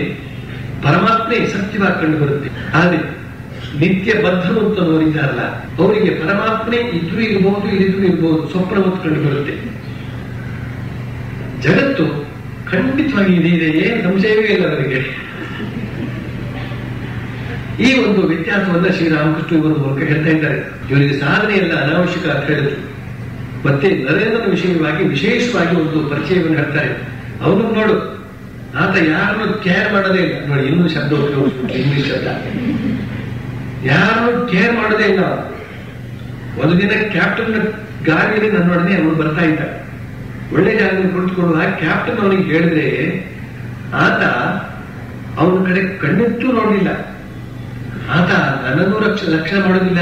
ಪರಮಾತ್ಮೆ ಸತ್ಯವಾಗಿ ಕಂಡು ಬರುತ್ತೆ. ಆದರೆ ನಿತ್ಯ ಬದ್ಧರು ಅಂತ ಅವರಿದ್ದಾರಲ್ಲ, ಅವರಿಗೆ ಪರಮಾತ್ಮೆ ಇದ್ರೂ ಇರಬಹುದು, ಇರಿದ್ರೂ ಇರಬಹುದು, ಸ್ವಪ್ನವತ್ತು ಕಂಡು ಬರುತ್ತೆ. ಜಗತ್ತು ಖಂಡಿತವಾಗಿ ಇದೆ, ಏನು ಸಂಶಯವೇ ಇಲ್ಲ ಅವರಿಗೆ. ಈ ಒಂದು ವ್ಯತ್ಯಾಸವನ್ನ ಶ್ರೀರಾಮಕೃಷ್ಣ ಇವರ ಮೂಲಕ ಹೇಳ್ತಾ ಇದ್ದಾರೆ. ಇವರಿಗೆ ಸಾಧನೆ ಎಲ್ಲ ಅನಾವಶ್ಯಕ ಅಂತ ಹೇಳಿದ್ರು. ಮತ್ತೆ ನರೇಂದ್ರನ ವಿಷಯವಾಗಿ ವಿಶೇಷವಾಗಿ ಒಂದು ಪರಿಚಯವನ್ನು ಹೇಳ್ತಾರೆ. ಅವನು ನೋಡು, ಆತ ಯಾರನ್ನು ಕೇರ್ ಮಾಡೋದೇ ಇಲ್ಲ. ನೋಡಿ, ಇನ್ನೊಂದು ಶಬ್ದ ಉಪಯೋಗಿಸ್ಬಿಟ್ಟು, ಇಂಗ್ಲಿಷ್ ಶಬ್ದ. ಯಾರನ್ನು ಕೇರ್ ಮಾಡೋದೇ ಇಲ್ಲ. ಒಂದು ದಿನ ಕ್ಯಾಪ್ಟನ್ ಗಾಡಿಯಲ್ಲಿ ನನ್ನೊಡನೆ ಅವನು ಬರ್ತಾ ಇದ್ದ. ಒಳ್ಳೆ ಜಾಗದಲ್ಲಿ ಕುಳಿತುಕೊಳ್ಳುವ ಕ್ಯಾಪ್ಟನ್ ಅವನಿಗೆ ಹೇಳಿದ್ರೆ ಆತ ಅವನ ಕಡೆ ಕಣ್ಣೆತ್ತೂ ನೋಡಲಿಲ್ಲ. ಆತ ನನ್ನನ್ನು ರಕ್ಷಣೆ ಮಾಡೋದಿಲ್ಲ,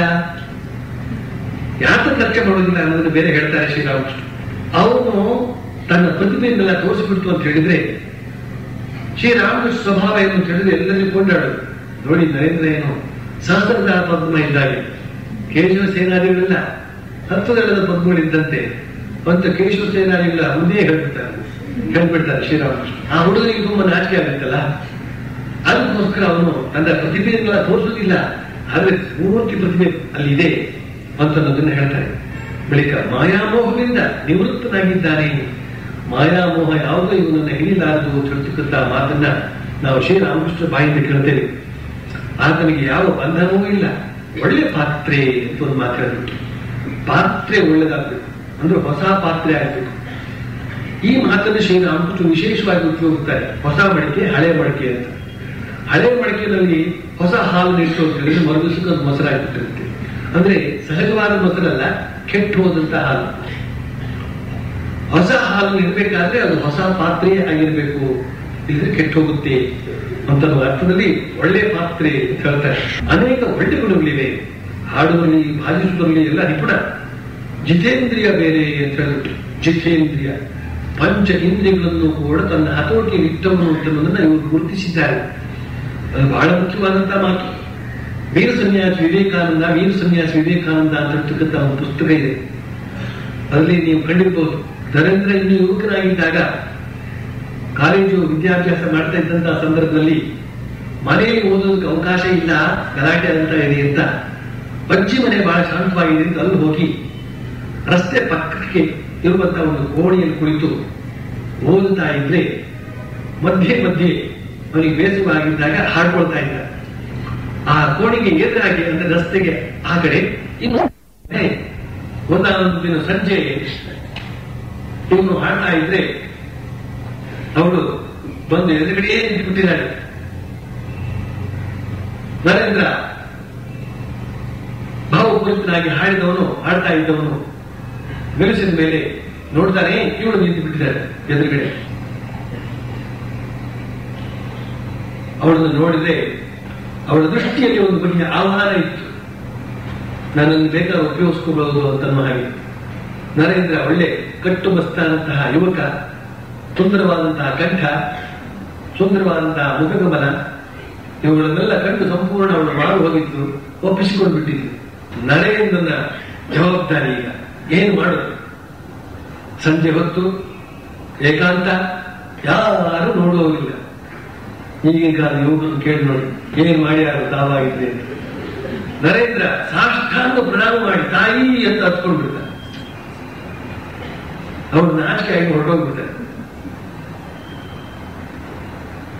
ಯಾತಕ್ಕೆ ರಕ್ಷಣೆ ಮಾಡೋದಿಲ್ಲ ಅನ್ನೋದನ್ನು ಬೇರೆ ಹೇಳ್ತಾರೆ ಶ್ರೀರಾಮಕೃಷ್ಣ. ಅವನು ತನ್ನ ಪ್ರತಿಭೆಯನ್ನೆಲ್ಲ ತೋರಿಸಿಬಿಡ್ತು ಅಂತ ಹೇಳಿದ್ರೆ ಶ್ರೀರಾಮಕೃಷ್ಣ ಸ್ವಭಾವ ಏನು ಅಂತ ಹೇಳಿದ್ರೆ ಎಲ್ಲರಿಗೂ ಕೊಂಡಾಡು. ನೋಡಿ, ನರೇಂದ್ರ ಏನು ಸಹಸ್ರದ ಪದ್ಮ ಇದ್ದಾಗೆ, ಕೇಶವ ಸೇನಾದಿಗಳೆಲ್ಲ 10 ದಳದ ಪದ್ಮಗಳಿದ್ದಂತೆ ಅಂತ ಕೇಶವ ಸೇನಾದಿಗಳ ಮುಂದೆ ಹೇಳ್ಬಿಡ್ತಾರೆ ಶ್ರೀರಾಮಕೃಷ್ಣ. ಆ ಹುಡುಗನಿಗೆ ತುಂಬಾ ನಾಚಿಕೆ ಆಗುತ್ತಲ್ಲ, ಅದಕ್ಕೋಸ್ಕರ ಅವನು ತನ್ನ ಪ್ರತಿಭೆಯನ್ನೆಲ್ಲ ತೋರಿಸುವುದಿಲ್ಲ, ಆದ್ರೆ ಪೂರ್ತಿ ಪ್ರತಿಭೆ ಅಲ್ಲಿ ಇದೆ ಅಂತ ಅನ್ನೋದನ್ನ ಹೇಳ್ತಾರೆ. ಬಳಿಕ ಮಾಯಾಮೋಹದಿಂದ ನಿವೃತ್ತನಾಗಿದ್ದಾನೆ, ಮಾಯಾಮೋಹ ಯಾವುದೋ ಇವನನ್ನ ಹಿಡಿಲಾರದು ಅಂತ ಹೇಳ್ತಕ್ಕಂಥ ಮಾತನ್ನ ನಾವು ಶ್ರೀರಾಮಕೃಷ್ಣ ಬಾಯಿಂದ ಕೇಳ್ತೇವೆ. ಆತನಿಗೆ ಯಾವ ಬಂಧನವೂ ಇಲ್ಲ, ಒಳ್ಳೆ ಪಾತ್ರೆ ಅಂತ ಒಂದು ಮಾತು ಹೇಳ್ಬಿಟ್ಟು, ಪಾತ್ರೆ ಒಳ್ಳೆದಾಗಬೇಕು ಅಂದ್ರೆ ಹೊಸ ಪಾತ್ರೆ ಆಗಬೇಕು. ಈ ಮಾತನ್ನು ಶ್ರೀರಾಮಕೃಷ್ಣ ವಿಶೇಷವಾಗಿ ಉಪಯೋಗಿಸ್ತಾರೆ. ಹೊಸ ಮಡಿಕೆ, ಹಳೆ ಮಡಿಕೆ ಅಂತ. ಹಳೆ ಮಡಿಕೆಯಲ್ಲಿ ಹೊಸ ಹಾಲು ಇಟ್ಟು ಅಂತ ಹೇಳಿದ್ರೆ ಮರುದಿವಸಕ್ಕೆ ಅದು ಮೊಸರಾಗಿಟ್ಟಿರುತ್ತೆ. ಅಂದ್ರೆ ಸಹಜವಾದ ಮೊಸರಲ್ಲ, ಕೆಟ್ಟು ಹೋದಂತಹ ಹಾಲು. ಹೊಸ ಹಾಲು ಇರಬೇಕಾದ್ರೆ ಅದು ಹೊಸ ಪಾತ್ರೆಯೇ ಆಗಿರ್ಬೇಕು, ಇಲ್ಲದ್ರೆ ಕೆಟ್ಟು ಹೋಗುತ್ತೆ ಅಂತ ಅರ್ಥದಲ್ಲಿ ಒಳ್ಳೆ ಪಾತ್ರೆ ಅಂತ ಹೇಳ್ತಾರೆ. ಅನೇಕ ಒಳ್ಳೆ ಗುಣಗಳಿವೆ. ಹಾಡುವಲ್ಲಿ, ಭಾಷಿಸುವಲ್ಲಿ ಎಲ್ಲ ನಿಪುಣ. ಜಿತೇಂದ್ರಿಯ ಬೇರೆ ಅಂತ ಹೇಳಿದ್ರು. ಜಿತೇಂದ್ರಿಯ ಪಂಚ ಇಂದ್ರಿಯಗಳನ್ನು ಕೂಡ ತನ್ನ ಹತೋಟಿಗೆ ಇಟ್ಟವನು ಅಂತನ್ನೋದನ್ನ ಇವರು ಗುರುತಿಸಿದ್ದಾರೆ. ಅದು ಬಹಳ ಮುಖ್ಯವಾದಂತಹ ಮಾತು. ವೀರ ಸನ್ಯಾಸಿ ವಿವೇಕಾನಂದ ಅಂತ ಹೇಳ್ತಕ್ಕಂಥ ಒಂದು ಪುಸ್ತಕ ಇದೆ. ಅದರಲ್ಲಿ ನೀವು ಕಂಡಿರ್ಬೋದು. ನರೇಂದ್ರ ಇನ್ನು ಯುವಕನಾಗಿದ್ದಾಗ ಕಾಲೇಜು ವಿದ್ಯಾಭ್ಯಾಸ ಮಾಡ್ತಾ ಇದ್ದಂತಹ ಸಂದರ್ಭದಲ್ಲಿ ಮನೆಯಲ್ಲಿ ಓದೋದಕ್ಕೆ ಅವಕಾಶ ಇಲ್ಲ, ಗಲಾಟೆ ಅಂತ ಇದೆ ಅಂತ ಅಜ್ಜಿ ಮನೆ ಬಹಳ ಶಾಂತವಾಗಿದೆ ಅಂತ ಅಲ್ಲಿ ಹೋಗಿ ರಸ್ತೆ ಪಕ್ಕಕ್ಕೆ ಇರುವಂತಹ ಒಂದು ಕೋಣೆಯಲ್ಲಿ ಕುಳಿತು ಓದುತ್ತಾ ಇದ್ರೆ ಮಧ್ಯೆ ಅವನಿಗೆ ಬೇಸರವಾಗಿದ್ದಾಗ ಹಾಡ್ಕೊಳ್ತಾ ಇದ್ದ. ಆ ಕೋಣೆಗೆ ಎದುರಾಗಿ ಅಂದ್ರೆ ರಸ್ತೆಗೆ ಆ ಕಡೆ ಇನ್ನು ಒಂದಾನೊಂದು ದಿನ ಸಂಜೆ ಇವನು ಹಾಡ್ತಾ ಇದ್ರೆ ಅವಳು ಬಂದು ಎದುರುಗಡೆ ನಿಂತುಬಿಟ್ಟಿದ್ದಾಳೆ. ನರೇಂದ್ರ ಭಾವಪೂರಿತನಾಗಿ ಹಾಡ್ತಾ ಇದ್ದವನು ನಿಲ್ಲಿಸಿದ ಮೇಲೆ ನೋಡ್ತಾನೆ, ಇವಳು ನಿಂತು ಬಿಟ್ಟಿದ್ದಾಳೆ ಎದುರುಗಡೆ. ಅವಳನ್ನು ನೋಡಿದ್ರೆ ಅವಳ ದೃಷ್ಟಿಯಲ್ಲಿ ಒಂದು ಬಗೆಯ ಆಹ್ವಾನ ಇತ್ತು. ನನ್ನನ್ನು ಬೇಕಾದ್ರೆ ಉಪಯೋಗಿಸ್ಕೋಬಹುದು ಅಂತನ್ನೋ ಹಾಗೆ. ನರೇಂದ್ರ ಒಳ್ಳೆ ಕಟ್ಟುಮಸ್ತಾದಂತಹ ಯುವಕ, ಸುಂದರವಾದಂತಹ ಕಂಠ, ಸುಂದರವಾದಂತಹ ಮುಖಗಮನ, ಇವುಗಳನ್ನೆಲ್ಲ ಕಂಡು ಸಂಪೂರ್ಣ ಅವಳು ಮಾರು ಹೋಗಿದ್ದು, ಒಪ್ಪಿಸಿಕೊಂಡು ಬಿಟ್ಟಿದ್ದು. ನರೇಂದ್ರನ ಜವಾಬ್ದಾರಿ ಈಗ ಏನು ಮಾಡೋದು? ಸಂಜೆ ಹೊತ್ತು ಏಕಾಂತ, ಯಾರು ನೋಡುವುದಿಲ್ಲ. ಈಗಿನ ಕಾಲ ಯುವಕರು ಕೇಳಿ ನೋಡಿ ಏನ್ ಮಾಡ್ಯಾರು ತಾವಾಗಿದ್ರೆ ಅಂತ. ನರೇಂದ್ರ ಸಾಷ್ಟಾಂಗ ಪ್ರಣಾಮ ಮಾಡಿ ತಾಯಿ ಅಂತ ಹತ್ಕೊಂಡ್ಬಿಡ್ತಾರೆ. ಅವ್ರು ನಾಚಿಕೆ ಆಗಿ ಹೊರಟೋಗ್ಬಿಡ್ತಾರೆ.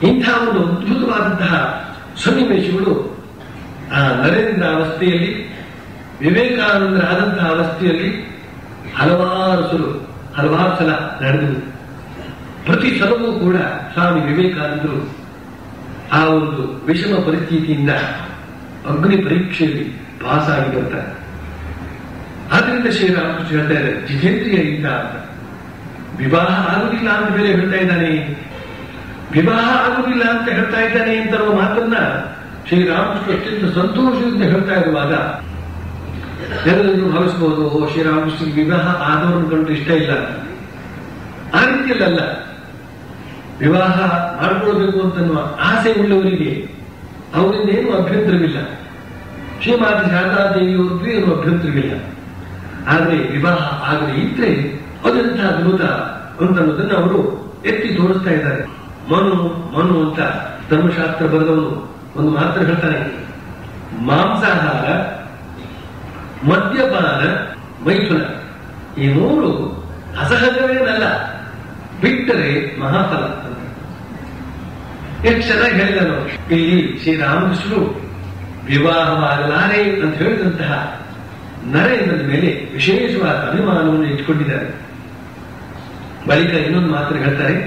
ಇಂಥ ಒಂದು ಅದ್ಭುತವಾದಂತಹ ಸನ್ನಿವೇಶಗಳು ಆ ನರೇಂದ್ರ ಅವಸ್ಥೆಯಲ್ಲಿ, ವಿವೇಕಾನಂದರ ಆದಂತಹ ಅವಸ್ಥೆಯಲ್ಲಿ ಹಲವಾರು ಸಲ ನಡೆದವು. ಪ್ರತಿ ಸಲವೂ ಕೂಡ ಸ್ವಾಮಿ ವಿವೇಕಾನಂದರು ಆ ಒಂದು ವಿಷಮ ಪರಿಸ್ಥಿತಿಯಿಂದ ಅಗ್ನಿ ಪರೀಕ್ಷೆಯಲ್ಲಿ ಪಾಸ್ ಆಗಿ ಬರ್ತಾರೆ. ಆದ್ರಿಂದ ಶ್ರೀರಾಮಕೃಷ್ಣ ಹೇಳ್ತಾ ಇದ್ದಾರೆ, ಜಿತೇಂದ್ರಿಯರಿಂದ ಅಂತ. ವಿವಾಹ ಆಗುದಿಲ್ಲ ಅಂತ ಬೇರೆ ಹೇಳ್ತಾ ಇದ್ದಾನೆ. ವಿವಾಹ ಆಗುದಿಲ್ಲ ಅಂತ ಹೇಳ್ತಾ ಇದ್ದಾನೆ ಅಂತ ಮಾತನ್ನ ಶ್ರೀರಾಮಕೃಷ್ಣ ಅತ್ಯಂತ ಸಂತೋಷದಿಂದ ಹೇಳ್ತಾ ಇರುವಾಗ ಎಲ್ಲರೂ ಭಾವಿಸಬಹುದು, ಶ್ರೀರಾಮಕೃಷ್ಣಗೆ ವಿವಾಹ ಆದವರನ್ನು ಕಂಡು ಇಷ್ಟ ಇಲ್ಲ. ಆ ರೀತಿಯಲ್ಲ. ವಿವಾಹ ಮಾಡಿಕೊಳ್ಬೇಕು ಅಂತನ್ನುವ ಆಸೆ ಉಳ್ಳವರಿಗೆ ಅವರಿಂದ ಏನು ಅಭ್ಯಂತರವಿಲ್ಲ. ಶ್ರೀಮಾತೆ ಶಾರದಾದೇವಿಯವರಿಗೂ ಏನು ಅಭ್ಯಂತರವಿಲ್ಲ. ಆದರೆ ವಿವಾಹ ಆಗದೆ ಇದ್ರೆ ಅದೆಂಥ ಅದ್ಭುತ ಅಂತನ್ನೋದನ್ನು ಅವರು ಎತ್ತಿ ತೋರಿಸ್ತಾ ಇದ್ದಾರೆ. ಮನು ಅಂತ ಧರ್ಮಶಾಸ್ತ್ರ ಬರೆದವನು ಒಂದು ಮಾತ್ರ ಹೇಳ್ತಾನೆ, ಮಾಂಸಾಹಾರ, ಮದ್ಯಪಾನ, ಮೈಥುನ ಈ ಮೂರು ಅಸಹಜವೇನಲ್ಲ, ಬಿಟ್ಟರೆ ಮಹಾಫಲ ಅಂತ. ಎಷ್ಟು ಚೆನ್ನಾಗಿ ಹೇಳಿದನು. ಇಲ್ಲಿ ಶ್ರೀರಾಮಕೃಷ್ಣರು ವಿವಾಹವಾಗಲಾರೆ ಅಂತ ಹೇಳಿದಂತಹ ನರೇಂದ್ರನ ಮೇಲೆ ವಿಶೇಷವಾದ ಅಭಿಮಾನವನ್ನು ಇಟ್ಟುಕೊಂಡಿದ್ದಾರೆ. ಬಳಿಕ ಇನ್ನೊಂದು ಮಾತ್ರ ಹೇಳ್ತಾರೆ,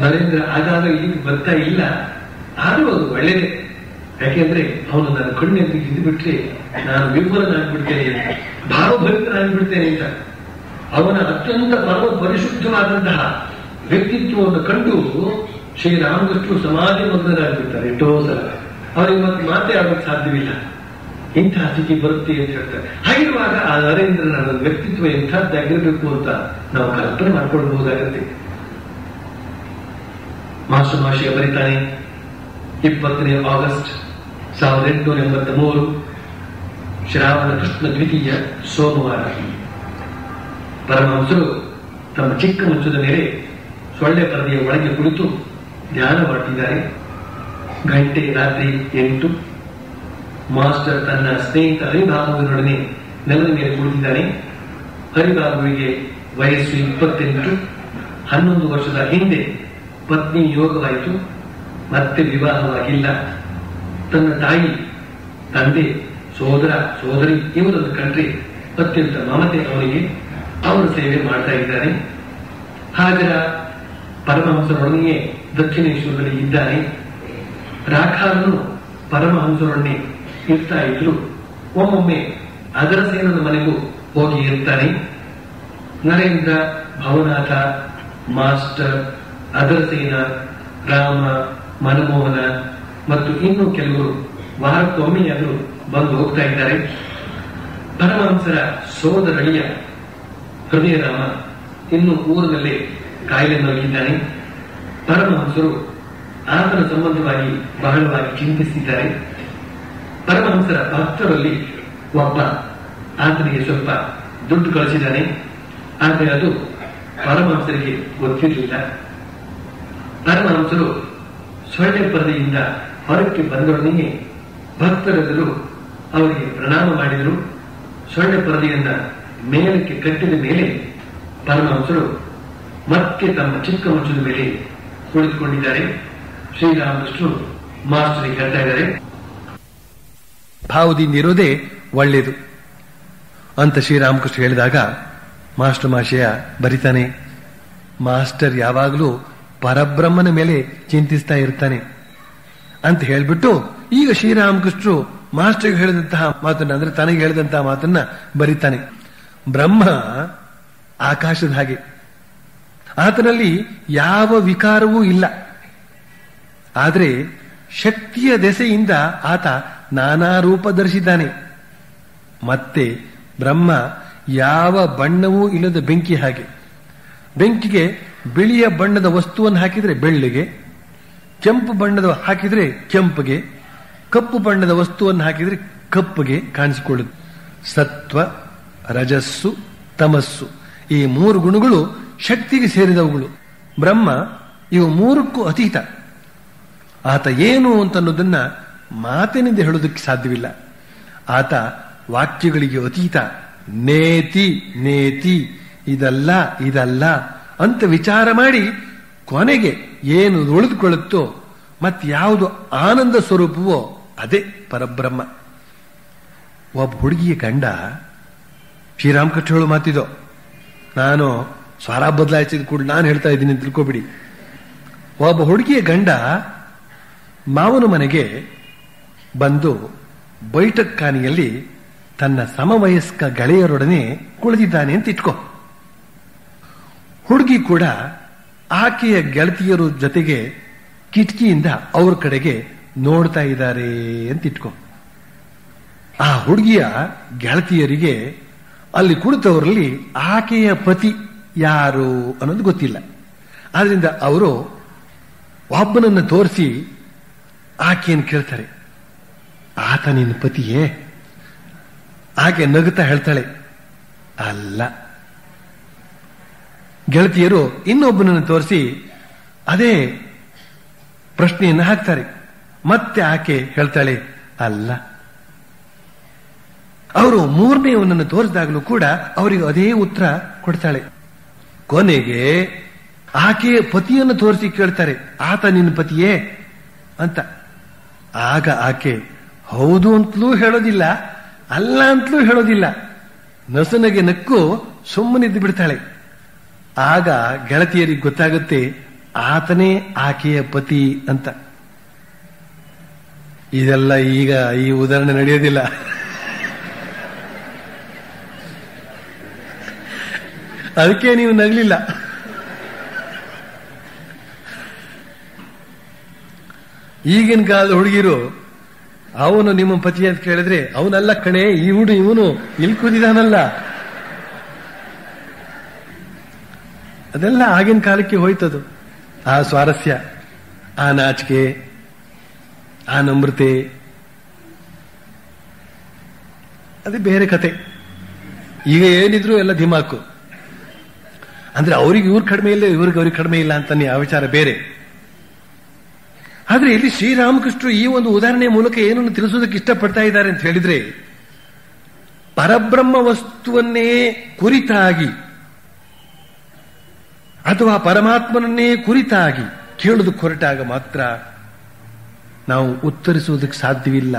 ನರೇಂದ್ರ ಆಗಾಗ ಇಲ್ಲಿಗೆ ಬರ್ತಾ ಇಲ್ಲ, ಆದರೂ ಅದು ಒಳ್ಳೆಯದೇ. ಯಾಕೆಂದ್ರೆ ಅವನು ನನ್ನ ಕಣ್ಣೆಂದು ಇದ್ದು ಬಿಟ್ರೆ ನಾನು ವಿಫಲನಾಗ್ಬಿಡ್ತೇನೆ ಅಂತ, ಭಾವಭರಿತನಾಗ್ಬಿಡ್ತೇನೆ ಅಂತ. ಅವನ ಅತ್ಯಂತ ಪರಮ ಪರಿಶುದ್ಧವಾದಂತಹ ವ್ಯಕ್ತಿತ್ವವನ್ನು ಕಂಡು ಶ್ರೀರಾಮಕೃಷ್ಣರು ಸಮಾಧಿ ಮಗ್ನರಾಗ್ಬಿಡ್ತಾರೆ. ಎಷ್ಟೋ ಸಲ ಅವರಿಗೆ ಮತ್ತೆ ಮಾತೇ ಆಗೋಕ್ಕೆ ಸಾಧ್ಯವಿಲ್ಲ. ಇಂತಹ ಸ್ಥಿತಿ ಬರುತ್ತೆ ಅಂತ ಹೇಳ್ತಾರೆ. ಹಾಗಿರುವಾಗ ಆ ನರೇಂದ್ರನ ವ್ಯಕ್ತಿತ್ವ ಎಂಥದ್ದಾಗಿರಬೇಕು ಅಂತ ನಾವು ಕಲ್ಪನೆ ಮಾಡ್ಕೊಳ್ಬಹುದಾಗತ್ತೆ. ಮಾಸ್ಟರ್ ಬರೀತಾನೆ, 20ನೇ ಆಗಸ್ಟ್ 1883 ಶ್ರಾವಣ ಕೃಷ್ಣ ದ್ವಿತೀಯ ಸೋಮವಾರ. ಪರಮಹಂಸರು ತಮ್ಮ ಚಿಕ್ಕ ಮಂಚದ ಮೇಲೆ ಸೊಳ್ಳೆ ಪರದೆಯ ಒಳಗೆ ಕುಳಿತು ಧ್ಯಾನ ಮಾಡುತ್ತಿದ್ದಾರೆ. ಗಂಟೆ ರಾತ್ರಿ 8. ಮಾಸ್ಟರ್ ತನ್ನ ಸ್ನೇಹಿತ ಹರಿಬಾಬುವಿನೊಡನೆ ನೆಲದ ಮೇಲೆ ಕುಳಿತಿದ್ದಾನೆ. ಹರಿಬಾಬುವಿಗೆ ವಯಸ್ಸು 28. 11 ವರ್ಷದ ಹಿಂದೆ ಪತ್ನಿ ಯೋಗವಾಯಿತು, ಮತ್ತೆ ವಿವಾಹವಾಗಿಲ್ಲ. ತನ್ನ ತಾಯಿ, ತಂದೆ, ಸೋದರ, ಸೋದರಿ ಇವರನ್ನು ಕಂಡ್ರೆ ಅತ್ಯಂತ ಮಮತೆ ಅವರಿಗೆ. ಅವರ ಸೇವೆ ಮಾಡ್ತಾ ಇದ್ದಾರೆ. ಹಾಗರ ಪರಮಹಂಸರೊಡನೆಯೇ ದಕ್ಷಿಣೇಶ್ವರದಲ್ಲಿ ಇದ್ದಾನೆ. ರಾಖಾರನು ಪರಮಹಂಸರೊಡನೆ ಇರ್ತಾ ಇದ್ರು. ಒಮ್ಮೊಮ್ಮೆ ಅಗರಸೇನನ ಮನೆಗೂ ಹೋಗಿ ಇರ್ತಾನೆ. ನರೇಂದ್ರ, ಭವನಾಥ, ಮಾಸ್ಟರ್, ಅಗರಸೇನ, ರಾಮ, ಮನಮೋಹನ ಮತ್ತು ಇನ್ನೂ ಕೆಲವರು ವಾರಕ್ಕೊಮ್ಮೆಯಾದರೂ ಬಂದು ಹೋಗ್ತಾ ಇದ್ದಾರೆ. ಪರಮಹಂಸರ ಸೋದರಳಿಯ ಹೃದಯರಾಮ ಇನ್ನು ಊರಿನಲ್ಲೇ ಕಾಯಿಲೆ ಮಲಗಿದ್ದಾನೆ. ಪರಮಹಂಸರು ಆತನ ಸಂಬಂಧವಾಗಿ ಬಹಳವಾಗಿ ಚಿಂತಿಸಿದ್ದಾರೆ. ಪರಮಹಂಸರ ಭಕ್ತರಲ್ಲಿ ಒಬ್ಬ ಆತನಿಗೆ ಸ್ವಲ್ಪ ದುಡ್ಡು ಕಳಿಸಿದ್ದಾನೆ. ಆದರೆ ಅದು ಪರಮಹಂಸರಿಗೆ ಗೊತ್ತಿರಲಿಲ್ಲ. ಪರಮಹಂಸರು ಸೊಳ್ಳೆ ಪರದೆಯಿಂದ ಹೊರಕ್ಕೆ ಬಂದೊಡನೆಯೇ ಭಕ್ತರೆಲ್ಲರೂ ಅವರಿಗೆ ಪ್ರಣಾಮ ಮಾಡಿದರು. ಸೊಳ್ಳೆ ಪರದೆಯನ್ನ ಮೇಲಕ್ಕೆ ಕಟ್ಟಿದ ಮೇಲೆ ಪರಮಹಂಸರು ಮತ್ತೆ ತಮ್ಮ ಚಿಕ್ಕ ಮಂಚದ ಮೇಲೆ ಕುಳಿತುಕೊಂಡಿದ್ದಾರೆ. ಶ್ರೀರಾಮಕೃಷ್ಣರು ಮಾಸ್ಟರಿಗೆ ಹೇಳ್ತಾ ಇದ್ದಾರೆ, ಭಾವದಿಂದ ಇರೋದೇ ಒಳ್ಳೆಯದು ಅಂತ ಶ್ರೀರಾಮಕೃಷ್ಣ ಹೇಳಿದಾಗ ಮಾಸ್ಟರ್ ಮಾಶಯ ಬರಿತಾನೆ, ಮಾಸ್ಟರ್ ಯಾವಾಗಲೂ ಪರಬ್ರಹ್ಮನ ಮೇಲೆ ಚಿಂತಿಸ್ತಾ ಇರ್ತಾನೆ ಅಂತ ಹೇಳ್ಬಿಟ್ಟು ಈಗ ಶ್ರೀರಾಮಕೃಷ್ಣರು ಮಾಸ್ಟರ್ಗೆ ಹೇಳಿದಂತಹ ಮಾತನ್ನ, ಅಂದ್ರೆ ತನಗೆ ಹೇಳಿದಂತಹ ಮಾತನ್ನ ಬರಿತಾನೆ. ಬ್ರಹ್ಮ ಆಕಾಶದ ಹಾಗೆ, ಆತನಲ್ಲಿ ಯಾವ ವಿಕಾರವೂ ಇಲ್ಲ. ಆದರೆ ಶಕ್ತಿಯ ದೆಸೆಯಿಂದ ಆತ ನಾನಾ ರೂಪ ಧರಿಸಿದ್ದಾನೆ. ಮತ್ತೆ ಬ್ರಹ್ಮ ಯಾವ ಬಣ್ಣವೂ ಇಲ್ಲದ ಬೆಂಕಿ ಹಾಗೆ. ಬೆಂಕಿಗೆ ಬಿಳಿಯ ಬಣ್ಣದ ವಸ್ತುವನ್ನು ಹಾಕಿದ್ರೆ ಬೆಳ್ಳಿಗೆ, ಕೆಂಪು ಬಣ್ಣದ ಹಾಕಿದ್ರೆ ಕೆಂಪಗೆ, ಕಪ್ಪು ಬಣ್ಣದ ವಸ್ತುವನ್ನು ಹಾಕಿದ್ರೆ ಕಪ್ಪಗೆ ಕಾಣಿಸಿಕೊಳ್ಳುತ್ತೆ. ಸತ್ವ, ರಜಸ್ಸು, ತಮಸ್ಸು ಈ ಮೂರು ಗುಣಗಳು ಶಕ್ತಿಗೆ ಸೇರಿದವುಗಳು. ಬ್ರಹ್ಮ ಇವು ಮೂರಕ್ಕೂ ಅತೀತ. ಆತ ಏನು ಅಂತನ್ನೋದನ್ನ ಮಾತಿನಿಂದ ಹೇಳೋದಕ್ಕೆ ಸಾಧ್ಯವಿಲ್ಲ. ಆತ ವಾಕ್ಯಗಳಿಗೆ ಅತೀತ. ನೇತಿ ನೇತಿ, ಇದಲ್ಲ ಇದಲ್ಲ ಅಂತ ವಿಚಾರ ಮಾಡಿ ಕೊನೆಗೆ ಏನು ಉಳಿದುಕೊಳ್ಳುತ್ತೋ ಮತ್ಯಾವುದು ಆನಂದ ಸ್ವರೂಪವೋ ಅದೇ ಪರಬ್ರಹ್ಮ. ಒಬ್ಬ ಹುಡುಗಿಯ ಗಂಡ, ಶ್ರೀರಾಮಕೃಷ್ಣ ಹೇಳು ಮಾತಿದೋ, ನಾನು ಸ್ವರ ಬದಲಾಯಿಸಿದ ಕೂಡ ನಾನು ಹೇಳ್ತಾ ಇದ್ದೀನಿ ಅಂತ ತಿಳ್ಕೊಬಿಡಿ. ಒಬ್ಬ ಹುಡುಗಿಯ ಗಂಡ ಮಾವನ ಮನೆಗೆ ಬಂದು ಬೈಠಕ್ಖಾನಿಯಲ್ಲಿ ತನ್ನ ಸಮವಯಸ್ಕ ಗೆಳೆಯರೊಡನೆ ಕುಳಿತಿದ್ದಾನೆ ಅಂತ ಇಟ್ಕೋ. ಹುಡುಗಿ ಕೂಡ ಆಕೆಯ ಗೆಳತಿಯರ ಜೊತೆಗೆ ಕಿಟಕಿಯಿಂದ ಅವ್ರ ಕಡೆಗೆ ನೋಡ್ತಾ ಇದ್ದಾರೆ ಅಂತ ಇಟ್ಕೋ. ಆ ಹುಡುಗಿಯ ಗೆಳತಿಯರಿಗೆ ಅಲ್ಲಿ ಕುಳಿತವರಲ್ಲಿ ಆಕೆಯ ಪತಿ ಯಾರು ಅನ್ನೋದು ಗೊತ್ತಿಲ್ಲ. ಆದ್ರಿಂದ ಅವರು ಒಬ್ಬನನ್ನು ತೋರಿಸಿ ಆಕೆಯನ್ನು ಕೇಳ್ತಾರೆ, ಆತ ನಿನ್ನ ಪತಿಯೇ? ಆಕೆ ನಗುತ್ತಾ ಹೇಳ್ತಾಳೆ, ಅಲ್ಲ. ಗೆಳತಿಯರು ಇನ್ನೊಬ್ಬನನ್ನು ತೋರಿಸಿ ಅದೇ ಪ್ರಶ್ನೆಯನ್ನು ಹಾಕ್ತಾರೆ. ಮತ್ತೆ ಆಕೆ ಹೇಳ್ತಾಳೆ, ಅಲ್ಲ. ಅವರು ಮೂರನೆಯವನನ್ನು ತೋರಿಸಿದಾಗಲೂ ಕೂಡ ಅವರಿಗೆ ಅದೇ ಉತ್ತರ ಕೊಡ್ತಾಳೆ. ಕೊನೆಗೆ ಆಕೆಯ ಪತಿಯನ್ನು ತೋರಿಸಿ ಕೇಳ್ತಾರೆ, ಆತ ನಿನ್ನ ಪತಿಯೇ ಅಂತ. ಆಗ ಆಕೆ ಹೌದು ಅಂತಲೂ ಹೇಳೋದಿಲ್ಲ, ಅಲ್ಲ ಅಂತಲೂ ಹೇಳೋದಿಲ್ಲ, ನಸುನಗೆ ನಕ್ಕು ಸುಮ್ಮನಿದ್ದು ಬಿಡ್ತಾಳೆ. ಆಗ ಗೆಳತಿಯರಿಗೆ ಗೊತ್ತಾಗುತ್ತೆ ಆತನೇ ಆಕೆಯ ಪತಿ ಅಂತ. ಇದೆಲ್ಲ ಈಗ ಈ ಉದಾಹರಣೆ ನಡೆಯೋದಿಲ್ಲ. ಅದಕ್ಕೆ ನೀವು ನಗಲಿಲ್ಲ. ಈಗಿನ ಕಾಲದ ಹುಡುಗಿರು ಅವನು ನಿಮ್ಮ ಪತಿ ಅಂತ ಕೇಳಿದ್ರೆ ಅವನಲ್ಲ ಕಣೆ, ಇವನು ಇಲ್ಲಿ ಕೂತಿದಾನಲ್ಲ. ಅದೆಲ್ಲ ಆಗಿನ ಕಾಲಕ್ಕೆ ಹೋಯ್ತದು. ಆ ಸ್ವಾರಸ್ಯ, ಆ ನಾಚಿಕೆ, ಆ ನಮ್ರತೆ, ಅದೇ ಬೇರೆ ಕತೆ. ಈಗ ಏನಿದ್ರು ಎಲ್ಲ ಧಿಮಾಕು. ಅಂದ್ರೆ ಅವ್ರಿಗೆ ಇವ್ರು ಕಡಿಮೆ ಇಲ್ಲ, ಅವ್ರಿಗೆ ಕಡಿಮೆ ಇಲ್ಲ ಅಂತಾನೆ ಆ ವಿಚಾರ ಬೇರೆ. ಆದ್ರೆ ಇಲ್ಲಿ ಶ್ರೀರಾಮಕೃಷ್ಣರು ಈ ಒಂದು ಉದಾಹರಣೆಯ ಮೂಲಕ ಏನನ್ನು ತಿಳಿಸೋದಕ್ಕೆ ಇಷ್ಟಪಡ್ತಾ ಇದ್ದಾರೆ ಅಂತ ಹೇಳಿದ್ರೆ, ಪರಬ್ರಹ್ಮ ವಸ್ತುವನ್ನೇ ಕುರಿತಾಗಿ ಅಥವಾ ಪರಮಾತ್ಮನನ್ನೇ ಕುರಿತಾಗಿ ಕೇಳೋದಕ್ಕೆ ಹೊರಟಾಗ ಮಾತ್ರ ನಾವು ಉತ್ತರಿಸುವುದಕ್ಕೆ ಸಾಧ್ಯವಿಲ್ಲ.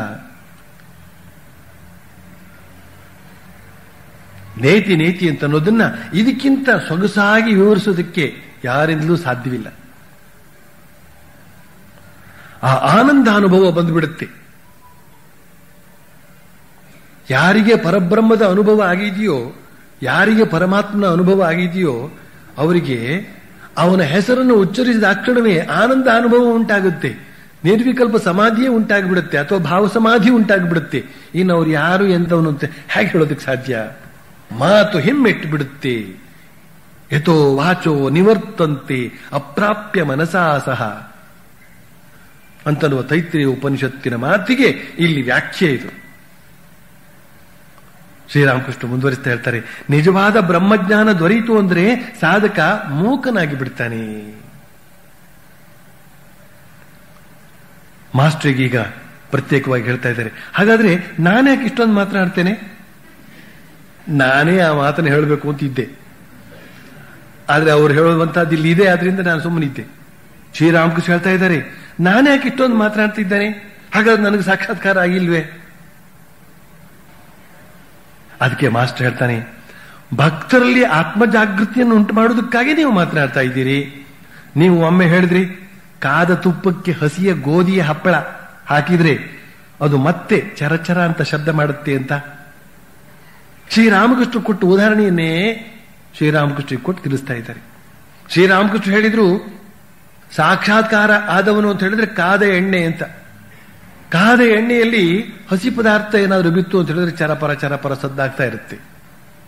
ನೇತಿ ನೇತಿ ಅಂತ ಅನ್ನೋದನ್ನ ಇದಕ್ಕಿಂತ ಸೊಗಸಾಗಿ ವಿವರಿಸೋದಕ್ಕೆ ಯಾರಿಂದಲೂ ಸಾಧ್ಯವಿಲ್ಲ. ಆ ಆನಂದ ಅನುಭವ ಬಂದುಬಿಡುತ್ತೆ. ಯಾರಿಗೆ ಪರಬ್ರಹ್ಮದ ಅನುಭವ ಆಗಿದೆಯೋ, ಯಾರಿಗೆ ಪರಮಾತ್ಮನ ಅನುಭವ ಆಗಿದೆಯೋ ಅವರಿಗೆ ಅವನ ಹೆಸರನ್ನು ಉಚ್ಚರಿಸಿದ ತಕ್ಷಣವೇ ಆನಂದ ಅನುಭವ ಉಂಟಾಗುತ್ತೆ, ನಿರ್ವಿಕಲ್ಪ ಸಮಾಧಿಯೇ ಉಂಟಾಗಿಬಿಡುತ್ತೆ, ಅಥವಾ ಭಾವ ಸಮಾಧಿ ಉಂಟಾಗಿಬಿಡುತ್ತೆ. ಇನ್ನು ಅವ್ರು ಯಾರು ಎಂದವನು ಅಂತ ಹೇಗೆ ಹೇಳೋದಕ್ಕೆ ಸಾಧ್ಯ? ಮಾತು ಹಿಮ್ಮೆಟ್ಟು ಬಿಡುತ್ತೆ. ಯಥೋ ವಾಚೋ ನಿವರ್ತಂತೆ ಅಪ್ರಾಪ್ಯ ಮನಸಾ ಸಹ ಅಂತನ್ನುವ ತೈತ್ರೇಯ ಉಪನಿಷತ್ತಿನ ಮಾತಿಗೆ ಇಲ್ಲಿ ವ್ಯಾಖ್ಯೆ ಇದು. ಶ್ರೀರಾಮಕೃಷ್ಣ ಮುಂದುವರಿಸ್ತಾ ಹೇಳ್ತಾರೆ, ನಿಜವಾದ ಬ್ರಹ್ಮಜ್ಞಾನ ದೊರೆಯಿತು ಅಂದ್ರೆ ಸಾಧಕ ಮೂಕನಾಗಿ ಬಿಡ್ತಾನೆ. ಮಾಸ್ಟರ್ಗೆ ಈಗ ಪ್ರತ್ಯೇಕವಾಗಿ ಹೇಳ್ತಾ ಇದ್ದಾರೆ, ಹಾಗಾದ್ರೆ ನಾನ್ಯಾಕೆ ಇಷ್ಟೊಂದು ಮಾತನಾಡ್ತೇನೆ? ನಾನೇ ಆ ಮಾತನ್ನು ಹೇಳಬೇಕು ಅಂತಿದ್ದೆ, ಆದ್ರೆ ಅವ್ರು ಹೇಳುವಂತಹದ್ದು ಇಲ್ಲಿ ಇದೆ, ಆದ್ರಿಂದ ನಾನು ಸುಮ್ಮನಿದ್ದೆ. ಶ್ರೀರಾಮಕೃಷ್ಣ ಹೇಳ್ತಾ ಇದ್ದಾರೆ, ನಾನ್ಯಾಕೆ ಇಷ್ಟೊಂದು ಮಾತನಾಡ್ತಿದ್ದಾನೆ? ಹಾಗಾದ್ರೆ ನನಗೆ ಸಾಕ್ಷಾತ್ಕಾರ ಆಗಿಲ್ವೇ? ಅದಕ್ಕೆ ಮಾಸ್ಟರ್ ಹೇಳ್ತಾನೆ, ಭಕ್ತರಲ್ಲಿ ಆತ್ಮಜಾಗೃತಿಯನ್ನು ಉಂಟು ಮಾಡುವುದಕ್ಕಾಗಿ ನೀವು ಮಾತನಾಡ್ತಾ ಇದ್ದೀರಿ. ನೀವು ಒಮ್ಮೆ ಹೇಳಿದ್ರಿ, ಕಾದ ತುಪ್ಪಕ್ಕೆ ಹಸಿಯ ಗೋಧಿಯ ಹಪ್ಪಳ ಹಾಕಿದ್ರೆ ಅದು ಮತ್ತೆ ಚರಚರ ಅಂತ ಶಬ್ದ ಮಾಡುತ್ತೆ ಅಂತ. ಶ್ರೀರಾಮಕೃಷ್ಣ ಕೊಟ್ಟು ಉದಾಹರಣೆಯನ್ನೇ ಶ್ರೀರಾಮಕೃಷ್ಣ ಕೊಟ್ಟು ತಿಳಿಸ್ತಾ ಇದ್ದಾರೆ. ಶ್ರೀರಾಮಕೃಷ್ಣ ಹೇಳಿದ್ರು, ಸಾಕ್ಷಾತ್ಕಾರ ಆದವನು ಅಂತ ಹೇಳಿದ್ರೆ ಕಾದ ಎಣ್ಣೆ ಅಂತ. ಕಾದ ಎಣ್ಣೆಯಲ್ಲಿ ಹಸಿ ಪದಾರ್ಥ ಏನಾದರೂ ಬಿತ್ತು ಅಂತ ಹೇಳಿದ್ರೆ ಚರಪರ ಚರಪರ ಸದ್ದಾಗ್ತಾ ಇರುತ್ತೆ,